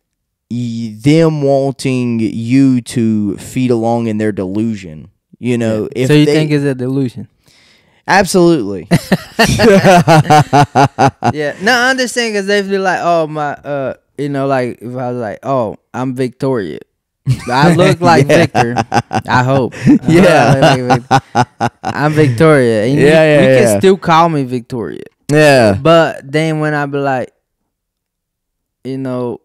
them wanting you to feed along in their delusion. You know, if so you think it's a delusion? Absolutely. Yeah. No, I understand, because they feel like, oh, my, you know, like, if I was like, oh, I'm Victoria. I look like Victor. I hope. I'm Victoria. And you can still call me Victoria. Yeah. But then when I be like, you know,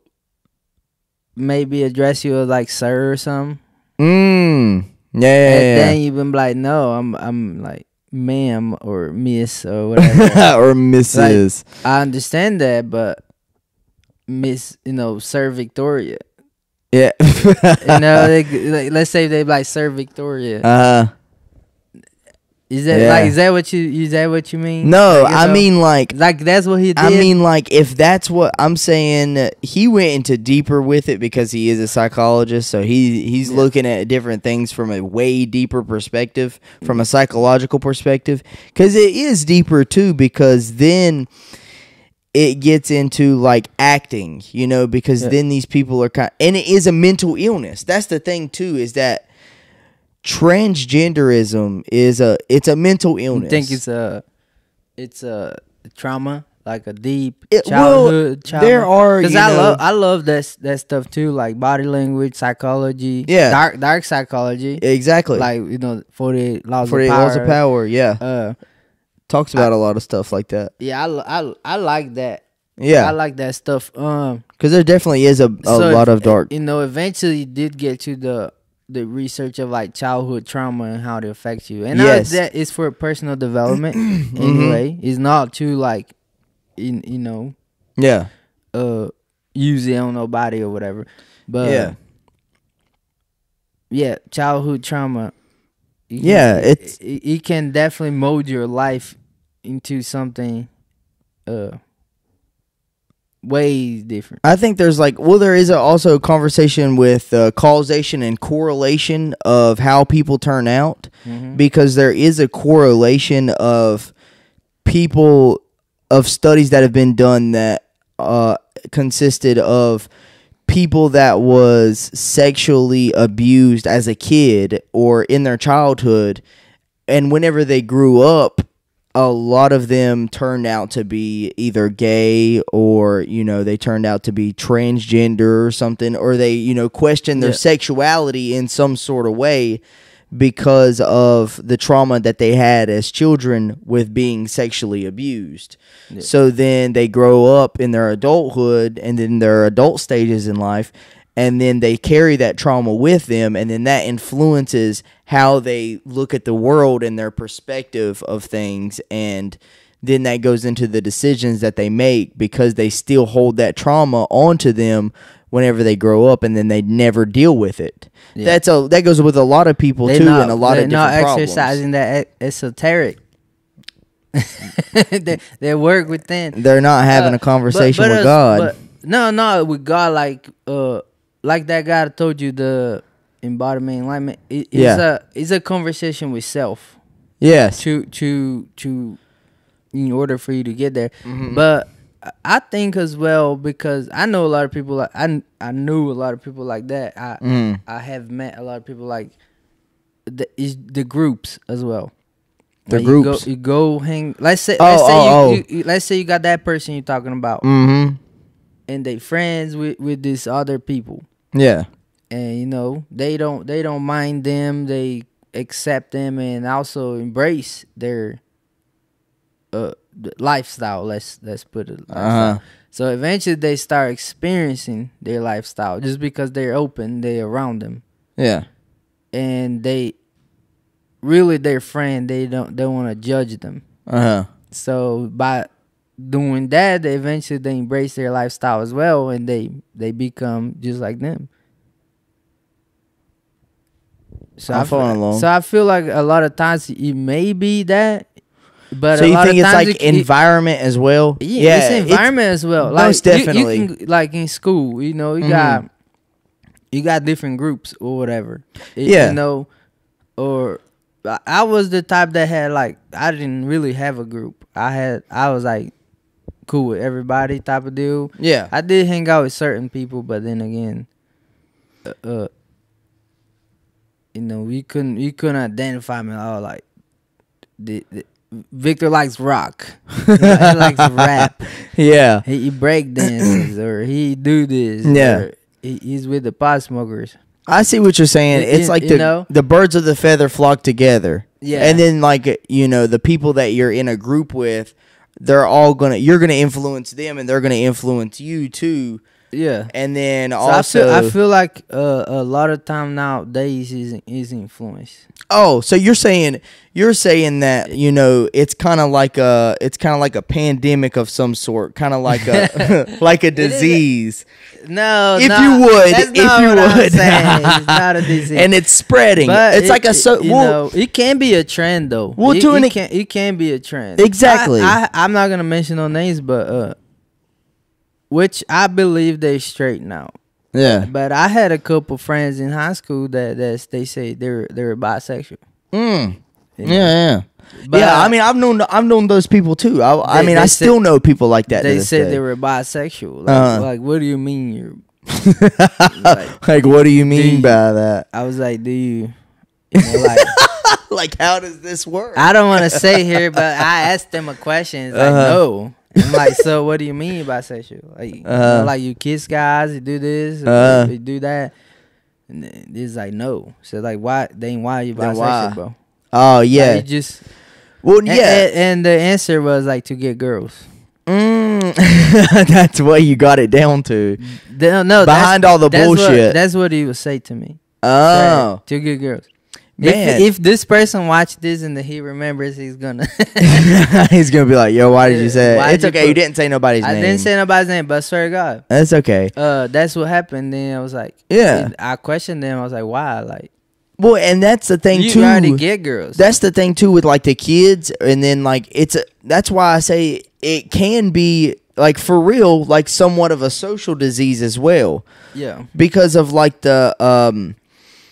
maybe address you as like sir or something. Yeah. And then you been like, no, I'm like ma'am or miss or whatever. Or Mrs. Like, I understand that, but Miss, Sir Victoria. Yeah. Like, let's say they like Sir Victoria. Is that is that what you mean? No, like, I mean like that's what he did. I mean like if that's what I'm saying, he went into deeper with it because he is a psychologist, so he's looking at different things from a way deeper perspective, from a psychological perspective, because it is deeper too, because then it gets into like acting, because then these people are and it is a mental illness. That's the thing too, is that transgenderism it's a mental illness. You think it's a trauma, like a deep childhood trauma? There are, because I love that stuff too, like body language, psychology, dark psychology, exactly, like 48 laws of power. Yeah, talks about a lot of stuff like that. Yeah, I like that. Yeah, I like that stuff. Because there definitely is a lot of dark. Eventually did get to the research of like childhood trauma and how it affects you, and that is for personal development. Anyway, it's not to like, use it on nobody or whatever. But childhood trauma. It can definitely mold your life into something way different. I think there's there is also a conversation with causation and correlation of how people turn out, because there is a correlation of people, of studies that have been done that consisted of people that was sexually abused as a kid or in their childhood, and whenever they grew up, a lot of them turned out to be either gay or, they turned out to be transgender or something, or they, questioned their sexuality in some sort of way because of the trauma that they had as children with being sexually abused. Yeah. So then they grow up in their adulthood and then their adult stages in life, and then they carry that trauma with them, and then that influences how they look at the world and their perspective of things, and then that goes into the decisions that they make because they still hold that trauma onto them whenever they grow up, and then they never deal with it. Yeah. That goes with a lot of people too, and a lot of different problems. They're not exercising that esoteric. they work within. They're not having a conversation with God. No, with God, like that guy that told you, the embodiment enlightenment. It's a conversation with self. Yes. To in order for you to get there. Mm-hmm. But I think as well, because I know a lot of people. I knew a lot of people like that. I have met a lot of people like the groups as well. The groups. You go hang. Let's say you got that person you're talking about. Mm-hmm. And they friends with these other people. Yeah. And they don't mind them. They accept them and also embrace their lifestyle. Let's put it. So eventually they start experiencing their lifestyle just because they're open. They're around them. Yeah. And they really their friend. They don't want to judge them. So by doing that, they embrace their lifestyle as well, and they become just like them. So I feel like a lot of times it may be that, but so you think it's like environment as well? Yeah, it's environment as well. Like, most definitely. You can, like in school, you got different groups or whatever. Or I was the type that had I didn't really have a group. I was cool with everybody type of deal. Yeah. I did hang out with certain people, but then again, you couldn't identify me. Victor likes rock. He likes rap. Yeah. He break dances or he do this. Yeah. Or he's with the pot smokers. I see what you're saying. It's like the birds of the feather flock together. Yeah. And then the people that you're in a group with, you're gonna influence them and they're gonna influence you too. Yeah. And then so also I feel like a lot of time nowadays is influence. Oh, so you're saying that, you know, it's kind of like a pandemic of some sort, kind of like a like a disease. No, if you would, that's if not you what would, I'm saying. It's not a disease, and it's spreading. But it's like a you know, it can be a trend though. Well, it can be a trend. Exactly. I'm not gonna mention no names, but which I believe they straighten out. Yeah. But I had a couple friends in high school that they say they're bisexual. You know? Yeah. But yeah, I mean, I've known those people too. I still know people like that. They said they were bisexual. Like, what do you mean you're? like, what do you mean by that? I was like, do you know, like, like, how does this work? I don't want to say here, but I asked them a question. It's like, no. I'm like, so what do you mean bisexual? Like, you know, like you kiss guys, you do this, you do that, and it's like no. So like, why are you bisexual, bro? Oh yeah, like, just yeah. And the answer was like to get girls. That's what you got it down to. No, behind all the bullshit. That's what he would say to me. Oh, to get girls. Man. If this person watched this and he remembers, he's gonna he's gonna be like, "Yo, why did you say it?" It's okay. You didn't say nobody's name. I didn't say nobody's name, but I swear to God, that's okay. That's what happened. Then I was like, yeah. I questioned them. I was like, why? Like, well, and that's the thing too. You already get girls. That's the thing too with like the kids, and then like that's why I say it can be like for real, like somewhat of a social disease as well. Yeah, because of like the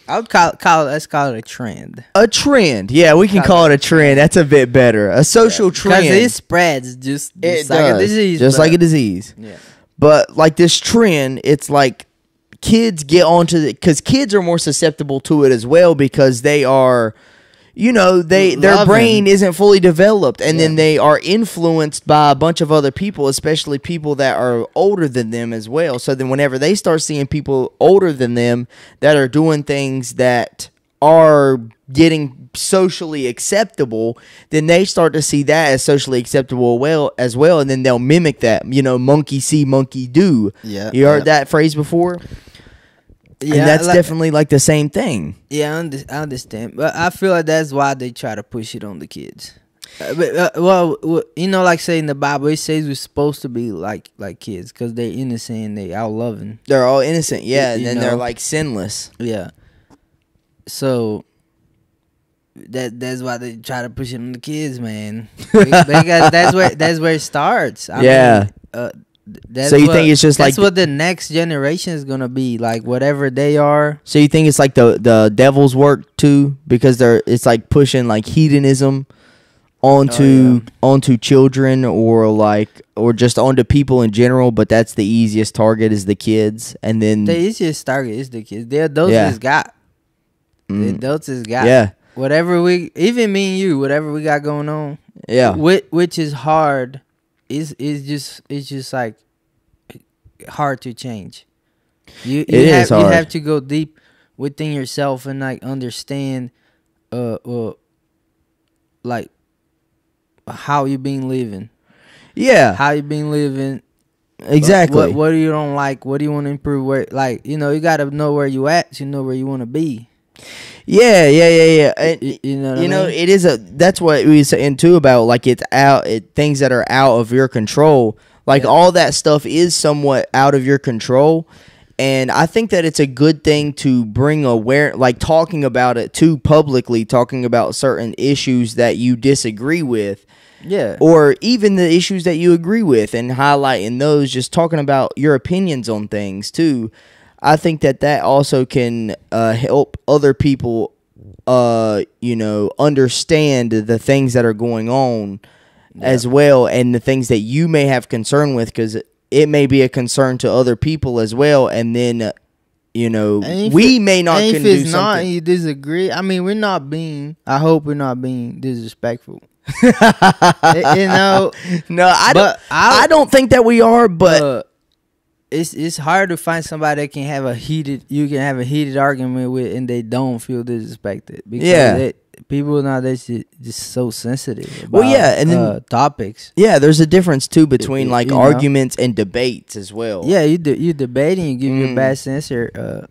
I would call let's call it a trend. A trend, yeah, we can call it a trend. That's a bit better. A social trend, because it spreads just like a disease, just like a disease. Yeah, but like this trend, it's like kids get onto it because kids are more susceptible to it as well because they are, you know, their brain isn't fully developed, and then they are influenced by a bunch of other people, especially people that are older than them as well. So then whenever they start seeing people older than them that are doing things that are getting socially acceptable, then they start to see that as socially acceptable as well, and then they'll mimic that, you know, monkey see, monkey do. Yeah. You heard that phrase before? Yeah, and that's definitely like the same thing. Yeah, I understand, but I feel like that's why they try to push it on the kids. Well, you know, like say in the Bible, it says we're supposed to be like kids because they're innocent and they out loving. They're all innocent, yeah, and then they're like sinless. Yeah. So that's why they try to push it on the kids, man. Because that's where it starts. I mean, so you think it's just that's what the next generation is gonna be like, whatever they are. So you think it's like the devil's work too, because it's like pushing like hedonism onto children or just onto people in general, but that's the easiest target is the kids, and then the easiest target is the kids. The adults is got. The adults is got. Yeah. Whatever even me and you, whatever we got going on. Yeah. Which is hard. It's just like hard to change. You have to go deep within yourself and like understand like how you been living. Yeah. How you been living. Exactly. What do you don't like? What do you want to improve? Where, like, you know, you got to know where you at so you know where you want to be. Yeah. You know what I mean? It is that's what we were saying too about like things that are out of your control. Like all that stuff is somewhat out of your control, and I think that it's a good thing to bring like talking about it too publicly, talking about certain issues that you disagree with. Yeah. Or even the issues that you agree with and highlighting those, just talking about your opinions on things too. I think that also can help other people, you know, understand the things that are going on as well, and the things that you may have concern with, because it may be a concern to other people as well. And then, you know, we may not. And if it's not, and you disagree, I mean, I hope we're not being disrespectful. You know, no, I don't think that we are, but it's hard to find somebody that can have a heated argument with, and they don't feel disrespected. Because people nowadays just so sensitive about and then topics. Yeah, there's a difference too between like arguments and debates as well. Yeah, you debating, you give your best answer,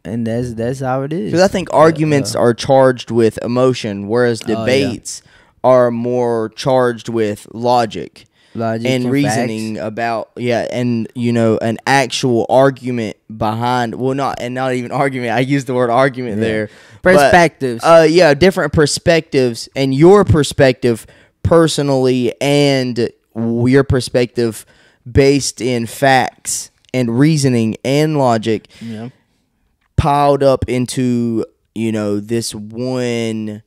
and that's how it is. Because I think arguments are charged with emotion, whereas debates are more charged with logic and reasoning facts. About and an actual argument behind not even argument. I use the word argument there. Perspectives. But, different perspectives, and your perspective personally and your perspective based in facts and reasoning and logic piled up into this one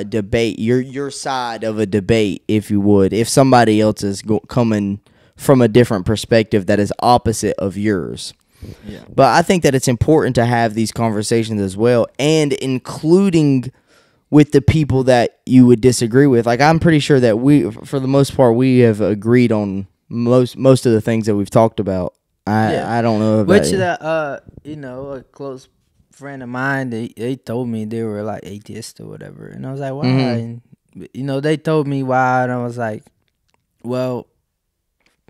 debate, your side of a debate, if you would, if somebody else is coming from a different perspective that is opposite of yours. Yeah. But I think that it's important to have these conversations as well, and including with the people that you would disagree with. Like, I'm pretty sure that we, for the most part, we have agreed on most of the things that we've talked about. I don't know about a close friend of mine, they told me they were like atheists or whatever, and I was like, why? And, they told me why, and I was like, well,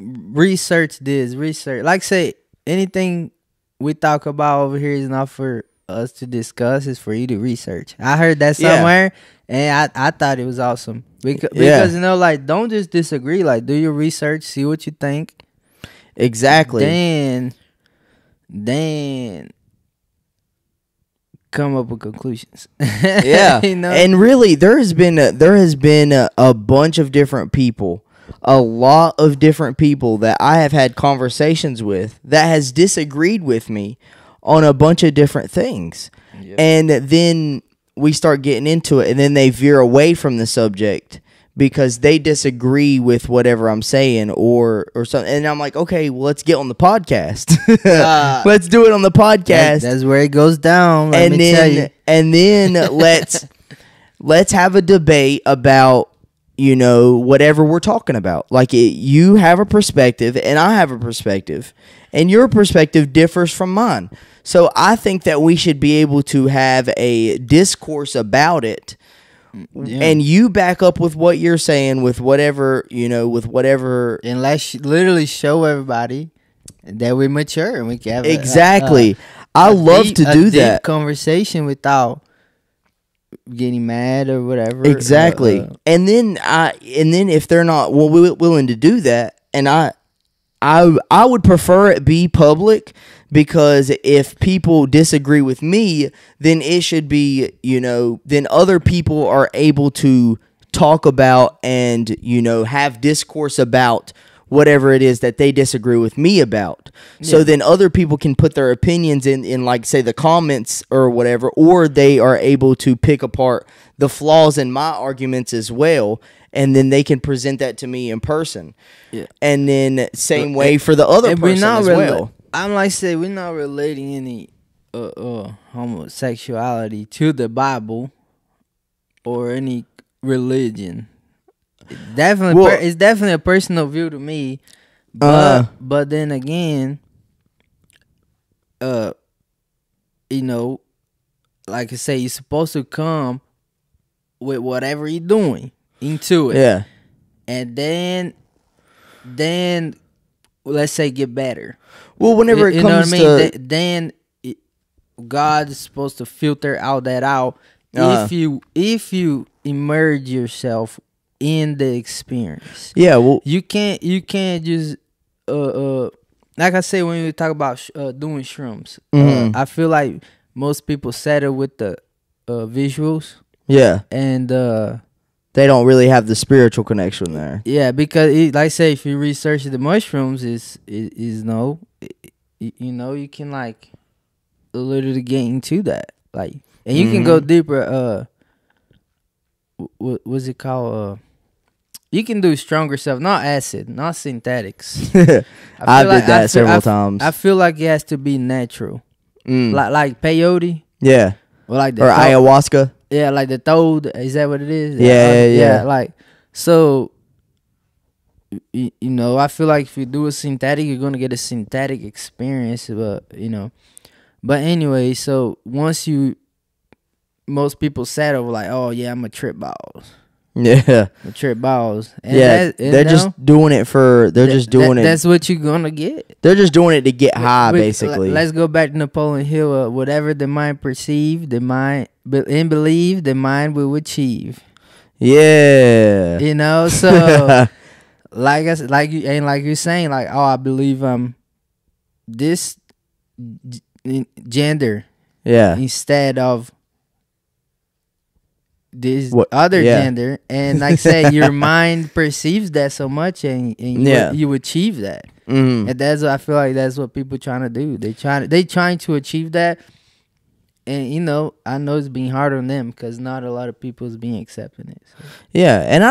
research this, like, say anything we talk about over here is not for us to discuss, it's for you to research. I heard that somewhere, and I thought it was awesome because like, don't just disagree, like, do your research, see what you think. Exactly. Then come up with conclusions. And really, there has been a bunch of different people, a lot of different people that I have had conversations with that has disagreed with me on a bunch of different things. And then we start getting into it, and then they veer away from the subject because they disagree with whatever I'm saying or something. And I'm like, okay, well, let's get on the podcast. Let's do it on the podcast. That's where it goes down. And then let's have a debate about, whatever we're talking about. Like, you have a perspective and I have a perspective, and your perspective differs from mine. So I think that we should be able to have a discourse about it. Yeah. And you back up with what you're saying, with whatever, and let's literally show everybody that we're mature and we can have I love to do that conversation without getting mad or whatever. Exactly. And then if they're not willing to do that, and I would prefer it be public, because if people disagree with me, then it should be, then other people are able to talk about and, have discourse about whatever it is that they disagree with me about. Yeah. So then other people can put their opinions in like, say, the comments or whatever, or they are able to pick apart the flaws in my arguments as well, and then they can present that to me in person. Yeah. And then same way for the other person as well. I'm like, say, we're not relating any homosexuality to the Bible or any religion. It's definitely a personal view to me, but then again, like I say, you're supposed to come with whatever you're doing into it, and then let's say get better. Well, whenever it comes to then God is supposed to filter out if you immerse yourself in the experience. Yeah, well, you can't just like I say, when we talk about doing shrooms, I feel like most people settle with the visuals. Yeah, and they don't really have the spiritual connection there. Yeah, because like I say, if you research the mushrooms, you can like literally get into that, like, and you can go deeper. What's it called? You can do stronger stuff, not acid, not synthetics. I did that several times. I feel like it has to be natural, like peyote. Yeah, or like ayahuasca. Yeah, like the toad. Is that what it is? Yeah. Like, so you know, I feel like if you do a synthetic, you're gonna get a synthetic experience. But but anyway, so most people settle like, oh yeah, I'm a trip balls. Yeah, trip balls. And they're just doing it for. They're just doing it. That's what you're gonna get. They're just doing it to get high, basically. Let's go back to Napoleon Hill. Whatever the mind perceive, the mind and believe, the mind will achieve. Yeah, you know. So, like you're saying, like, oh, I believe this gender. Yeah. Instead of this other gender, and like I said, your mind perceives that so much, and you achieve that, and that's what I feel like that's what people trying to do. They trying to achieve that, and you know, I know it's being hard on them because not a lot of people is being accepting it. So. Yeah, and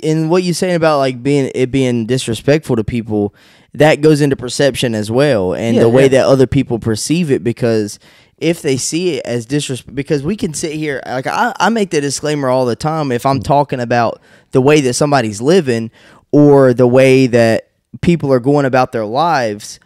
and what you're saying about like being disrespectful to people, that goes into perception as well, and the way that other people perceive it, because. If they see it as disrespect, because we can sit here, like I make the disclaimer all the time if I'm talking about the way that somebody's living or the way that people are going about their lives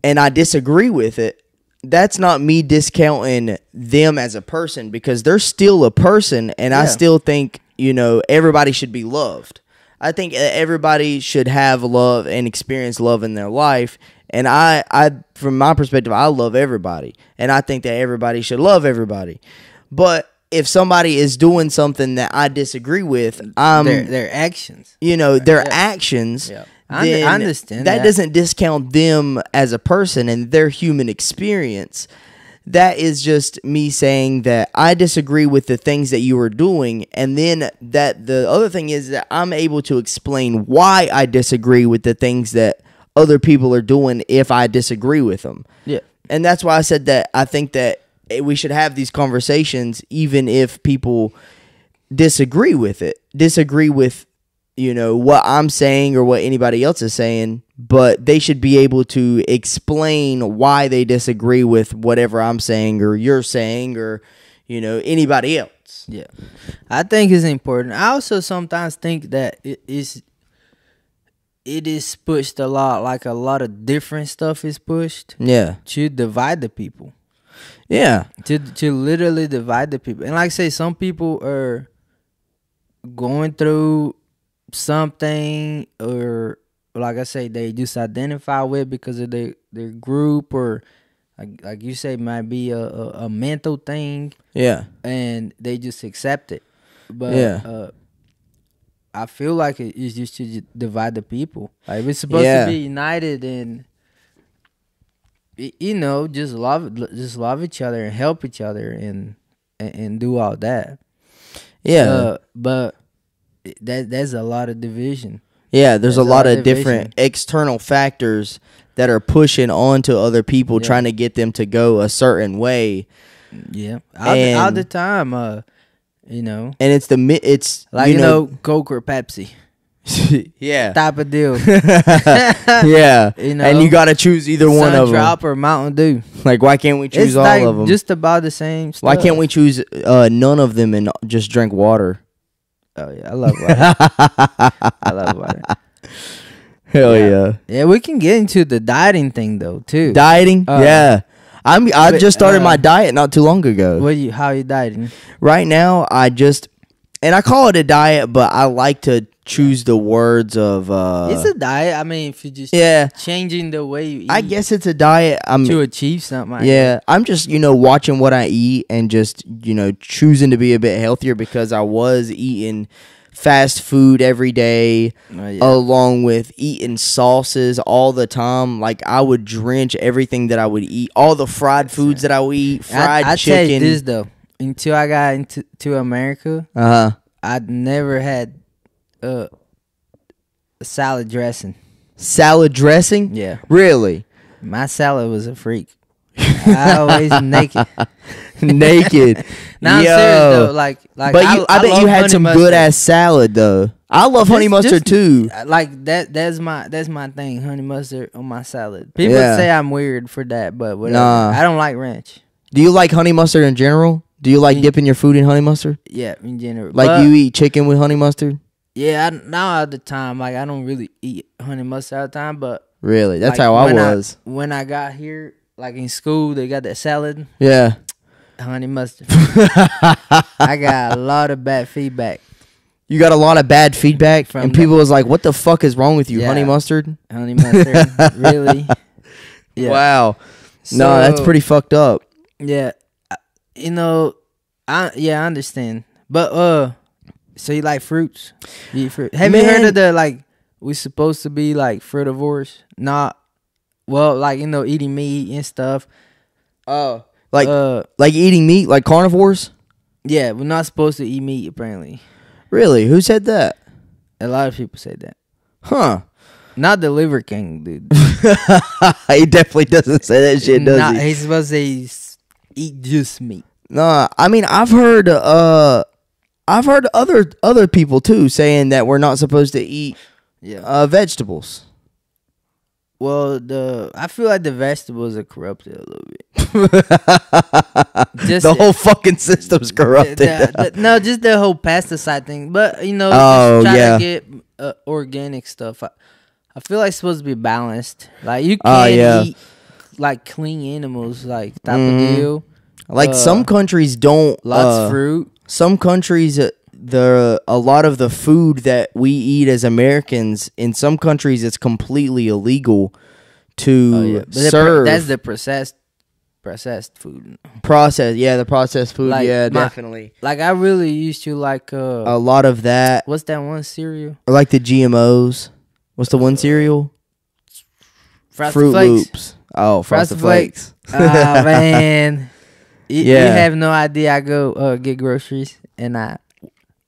and I disagree with it, that's not me discounting them as a person, because they're still a person, and I still think, you know, everybody should be loved. I think everybody should have love and experience love in their life. And I, from my perspective, I love everybody. And I think that everybody should love everybody. But if somebody is doing something that I disagree with, their actions. You know, their actions. Yeah. I understand that. That doesn't discount them as a person and their human experience. That is just me saying that I disagree with the things that you are doing, and then that the other thing is that I'm able to explain why I disagree with the things that other people are doing if I disagree with them. Yeah. And that's why I said that I think that we should have these conversations even if people disagree with it. Disagree with, you know, what I'm saying or what anybody else is saying, but they should be able to explain why they disagree with whatever I'm saying or you're saying or, you know, anybody else. Yeah. I think it's important. I also sometimes think that it is pushed a lot, like a lot of different stuff is pushed. Yeah. To divide the people. Yeah. To literally divide the people. And like I say, some people are going through something, or like I say, they just identify with because of their group, or like you say, might be a mental thing. Yeah. And they just accept it. But I feel like it is just to divide the people. Like we're supposed to be united and, you know, just love each other and help each other and do all that. Yeah, but there's a lot of division. Yeah, there's a lot of different external factors that are pushing onto other people, trying to get them to go a certain way. Yeah, all the time. You know, and it's like, you know, Coke or Pepsi. Yeah, type of deal. Yeah, you know, and you gotta choose either one of them. Drop or Mountain Dew. Like, why can't we choose all of them? Just about the same stuff. Why can't we choose none of them and just drink water? Oh yeah, I love water. I love water. Hell yeah. Yeah, we can get into the dieting thing though too. Dieting, yeah. I just started my diet not too long ago. How you dieting? Right now, and I call it a diet, but I like to choose the words of. It's a diet. I mean, if you just changing the way you eat. I guess it's a diet. To achieve something. I'm just, you know, watching what I eat and just, you know, choosing to be a bit healthier, because I was eating fast food every day, along with eating sauces all the time. Like, I would drench everything that I would eat, all the fried foods that I would eat, fried chicken. I tell you this though, until I got into America, I'd never had salad dressing. Salad dressing? Yeah. Really? My salad was a freak. I always naked. Now, I'm serious though. Like, but I bet you had some good ass salad though. I love honey mustard too. Like that's my thing. Honey mustard on my salad. People say I'm weird for that, but whatever. Nah. I don't like ranch. Do you like honey mustard in general? Do you like dipping your food in honey mustard? Yeah, in general. Like, you eat chicken with honey mustard? Yeah, now at the time, like I don't really eat honey mustard all the time, but really, that's like, how I was. When I got here, like in school, they got that salad. Yeah, honey mustard. I got a lot of bad feedback. You got a lot of bad feedback, and people was like, "What the fuck is wrong with you, honey mustard?" Honey mustard, really? Yeah. Wow. No, that's pretty fucked up. Yeah, I understand, but so you like fruits? You eat fruit? Have you heard of the like we supposed to be like frutivores? Not like eating meat and stuff. Oh, like eating meat, like carnivores? Yeah, we're not supposed to eat meat apparently. Really? Who said that? A lot of people say that. Huh? Not the Liver King, dude. He definitely doesn't say that shit, does he? He's supposed to say eat just meat. No, I mean I've heard other people too saying that we're not supposed to eat vegetables. Well, I feel like the vegetables are corrupted a little bit. The whole fucking system's corrupted. No, just the whole pesticide thing. But just try to get organic stuff. I feel like it's supposed to be balanced. Like you can't eat like clean animals, like type of deal. Like some countries don't. Lots of fruit. Some countries, a lot of the food that we eat as Americans, in some countries, it's completely illegal to serve. That's the processed food. The processed food. Like definitely. Like I really used to like a lot of that. What's that one cereal? Or like the GMOs. What's the one cereal? Fruit Loops. Oh, Frosted Flakes. Oh man. You have no idea. I go get groceries, and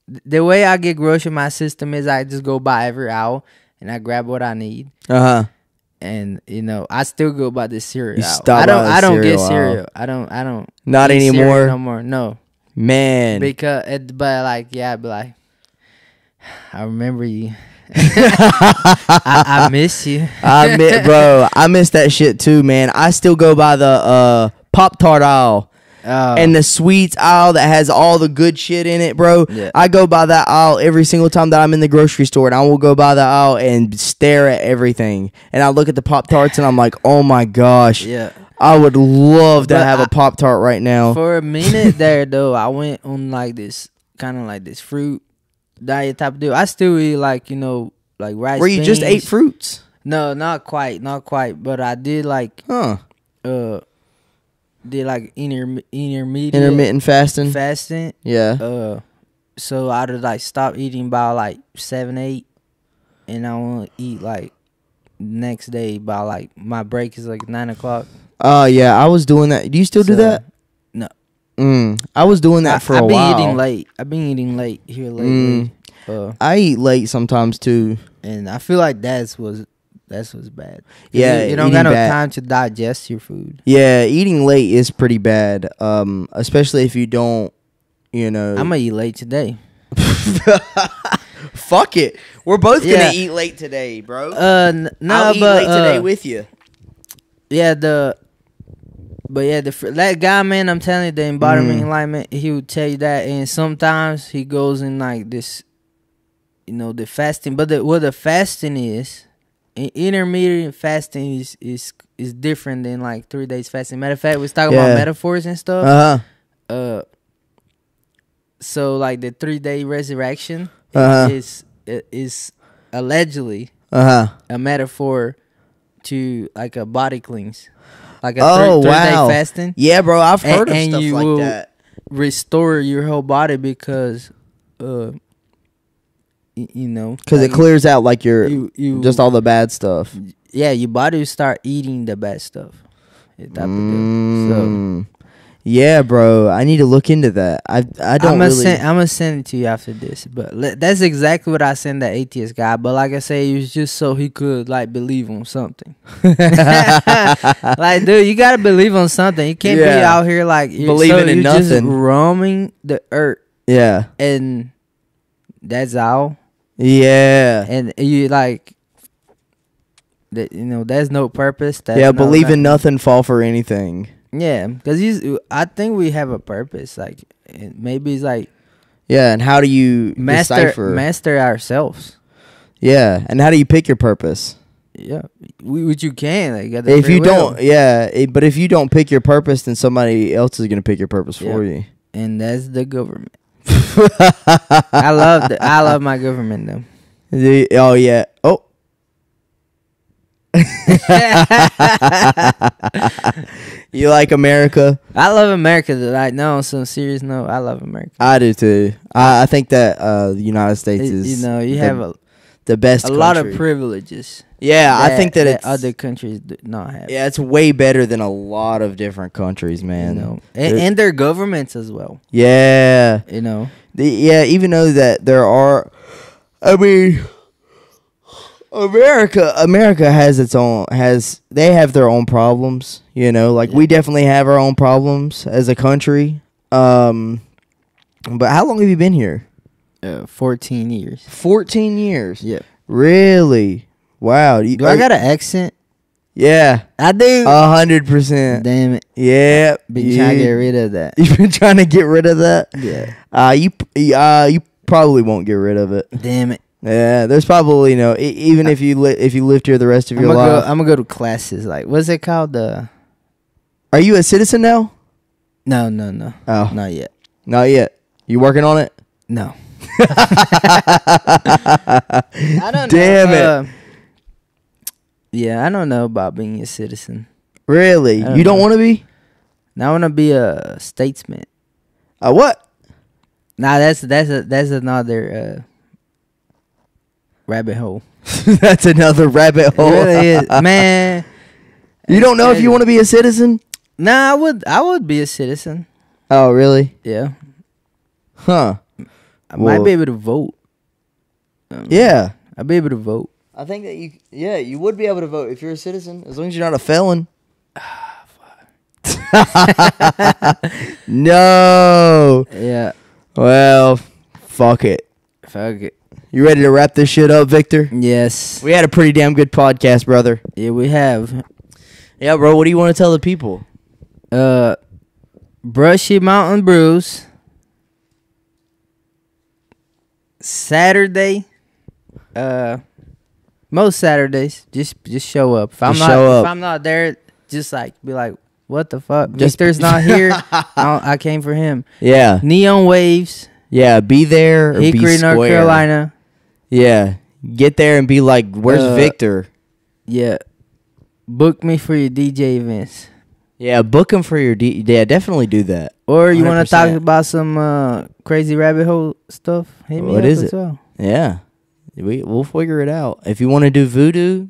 the way I get groceries, my system is I just go by every aisle and I grab what I need. And I still go by this cereal. I don't get cereal. I don't. Not anymore. No more. No. Man. But like I'd be like, I remember you. I miss you. I miss that shit too, man. I still go by the Pop-Tart aisle. And the sweets aisle that has all the good shit in it, bro. Yeah. I go by that aisle every single time that I'm in the grocery store, and I will go by the aisle and stare at everything. And I look at the Pop-Tarts, and I'm like, oh my gosh. Yeah. I would love to have a Pop-Tart right now. For a minute there, though, I went on like this kind of like this fruit diet type of deal. I still eat like rice. Where you just ate fruits? No, not quite. But I did like did like intermittent fasting. Yeah. So I'd like stop eating by like 7, 8, and I want to eat like next day by like my break is like 9 o'clock. Oh yeah, I was doing that. Do you still do that? No. I was doing that for a while. I've been eating late here lately. I eat late sometimes too, and I feel like that's what's bad. Yeah, you don't got no time to digest your food. Yeah, eating late is pretty bad. Especially if you don't, I'm gonna eat late today. Fuck it, we're both gonna eat late today, bro. I'll eat late today with you. Yeah, that guy, man, I'm telling you, the embodiment alignment, he would tell you that, and sometimes he goes in like this, the fasting. But what the fasting is, intermediate fasting is different than like 3 days fasting. Matter of fact, we was talking about metaphors and stuff. So like the 3-day resurrection is allegedly a metaphor to like a body cleanse, like a 3-day fasting. Yeah, bro, I've heard of stuff you like will that. Restore your whole body because, because it clears out like you just all the bad stuff. Yeah, your body will start eating the bad stuff. So. Yeah, bro, I need to look into that. I'm gonna send it to you after this. But that's exactly what I sent that atheist guy. But like I said, it was just so he could like believe on something. Like, dude, you gotta believe on something. You can't be out here like believing in nothing, just roaming the earth. Yeah, and that's all. Yeah, and you like that. There's no purpose. Believe in nothing, fall for anything. Yeah, because I think we have a purpose. Like maybe it's like Yeah, and how do you decipher? Master ourselves. Yeah, and how do you pick your purpose? Yeah, which you can. Like, got if you don't, but if you don't pick your purpose, then somebody else is gonna pick your purpose for you. And that's the government. I love my government though. Oh yeah. Oh. You like America? I love America. Like, no, on some serious note, I love America. I do too. I think that the United States is, you have the best. A lot of privileges. Yeah, I think that it's other countries do not have. Yeah, it's way better than a lot of different countries, man. And their governments as well. Yeah, even though that there are, I mean, America has its own they have their own problems. We definitely have our own problems as a country. But how long have you been here? 14 years. 14 years. Yeah. Really? Wow. Do I got an accent? Yeah. I do. 100%. Damn it. Yeah. Been trying to get rid of that. You've been trying to get rid of that? Yeah. You probably won't get rid of it. Damn it. Yeah, there's probably even if you lived here the rest of your life. I'm gonna go to classes. Like, what's it called? Are you a citizen now? No. Oh, not yet. Not yet. You working on it? No. I don't know. Damn it. Yeah, I don't know about being a citizen. Really? You don't want to be? No, I want to be a statesman. A what? Nah, that's another rabbit hole. That's another rabbit hole. It really is, man. You don't know if you want to be a citizen? Nah, I would be a citizen. Oh, really? Yeah. Huh. I might be able to vote. Yeah. I'd be able to vote. I think that you would be able to vote if you're a citizen, as long as you're not a felon. No. Yeah. Well, fuck it. You ready to wrap this shit up, Victor? Yes. We had a pretty damn good podcast, brother. Yeah, we have. Yeah, bro, what do you want to tell the people? Brushy Mountain Brews. Saturday. Most Saturdays, just show up. If I'm not there, just be like, what the fuck? Victor's not here. I came for him. Yeah. Neon Waves. Yeah, be there or Hickory, be square. North Carolina. Yeah. Get there and be like, where's Victor? Yeah. Book me for your DJ events. Yeah, book him for your Yeah, definitely do that. Or you want to talk about some crazy rabbit hole stuff? Hit me up as well. Yeah. We'll figure it out. If you want to do voodoo,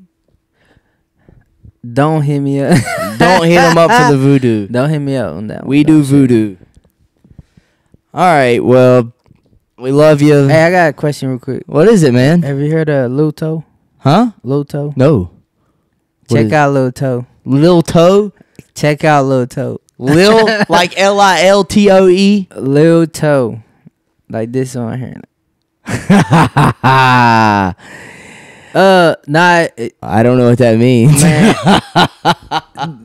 don't hit me up. Don't hit him up for the voodoo. Don't hit me up on that one. We do voodoo. All right. Well, we love you. Hey, I got a question real quick. What is it, man? Have you heard of Lil Toe? Huh? Lil Toe? No. Check out Lil Toe. Lil Toe? Check out Lil Toe. Lil, like Liltoe? Lil Toe. Like this one here. I don't know what that means. Man,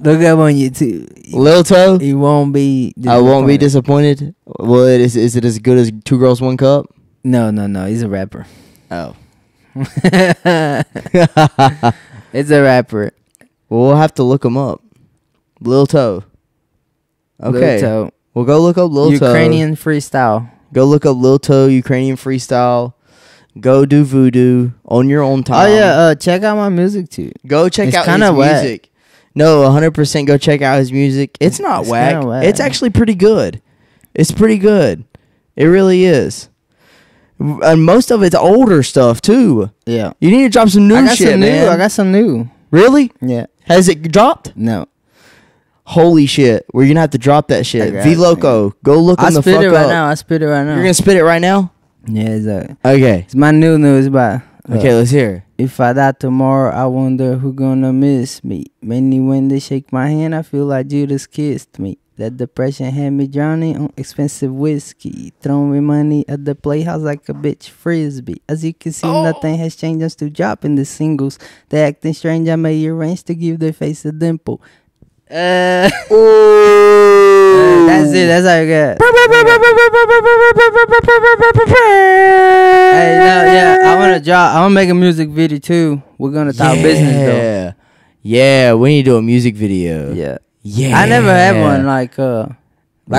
look up on YouTube. Lil Toe? You won't be I won't be disappointed. Well, is it as good as Two Girls, One Cup? No. He's a rapper. Oh. It's a rapper. Well, we'll have to look him up. Lil Toe. Okay. Lil Toe. We'll go look up Lil Toe. Ukrainian freestyle. Go look up Lil Toe, Ukrainian freestyle. Go do voodoo on your own time. Oh, yeah. Check out my music, too. Go check out his music. No, 100% go check out his music. It's not whack. It's actually pretty good. It's pretty good. It really is. And most of it's older stuff, too. Yeah. You need to drop some new shit, man. I got some new. Really? Yeah. Has it dropped? No. Holy shit. We're going to have to drop that shit. VLoco. Go look on the fuck up. I spit it right now. You're going to spit it right now? Yeah, exactly. Okay. It's my new news by. Okay, let's hear. If I die tomorrow, I wonder who gonna miss me. Many when they shake my hand, I feel like Judas kissed me. That depression had me drowning on expensive whiskey. Throwing money at the playhouse like a bitch frisbee. As you can see, nothing has changed. I'm still dropping the singles. They acting strange. I may arrange to give their face a dimple. That's it. That's how you get. Hey, no, yeah. I want to make a music video too. We're gonna talk business though. Yeah, we need to do a music video. Yeah. I never had one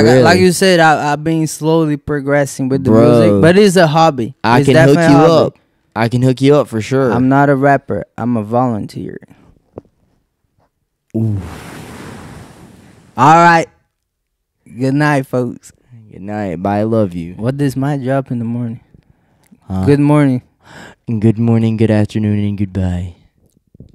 really? Like you said, I've been slowly progressing with the music, but it's a hobby. I can hook you up. I can hook you up for sure. I'm not a rapper. I'm a volunteer. Ooh. All right. Good night, folks. Good night. Bye. I love you. What is my job in the morning? Good morning. Good morning, good afternoon, and goodbye.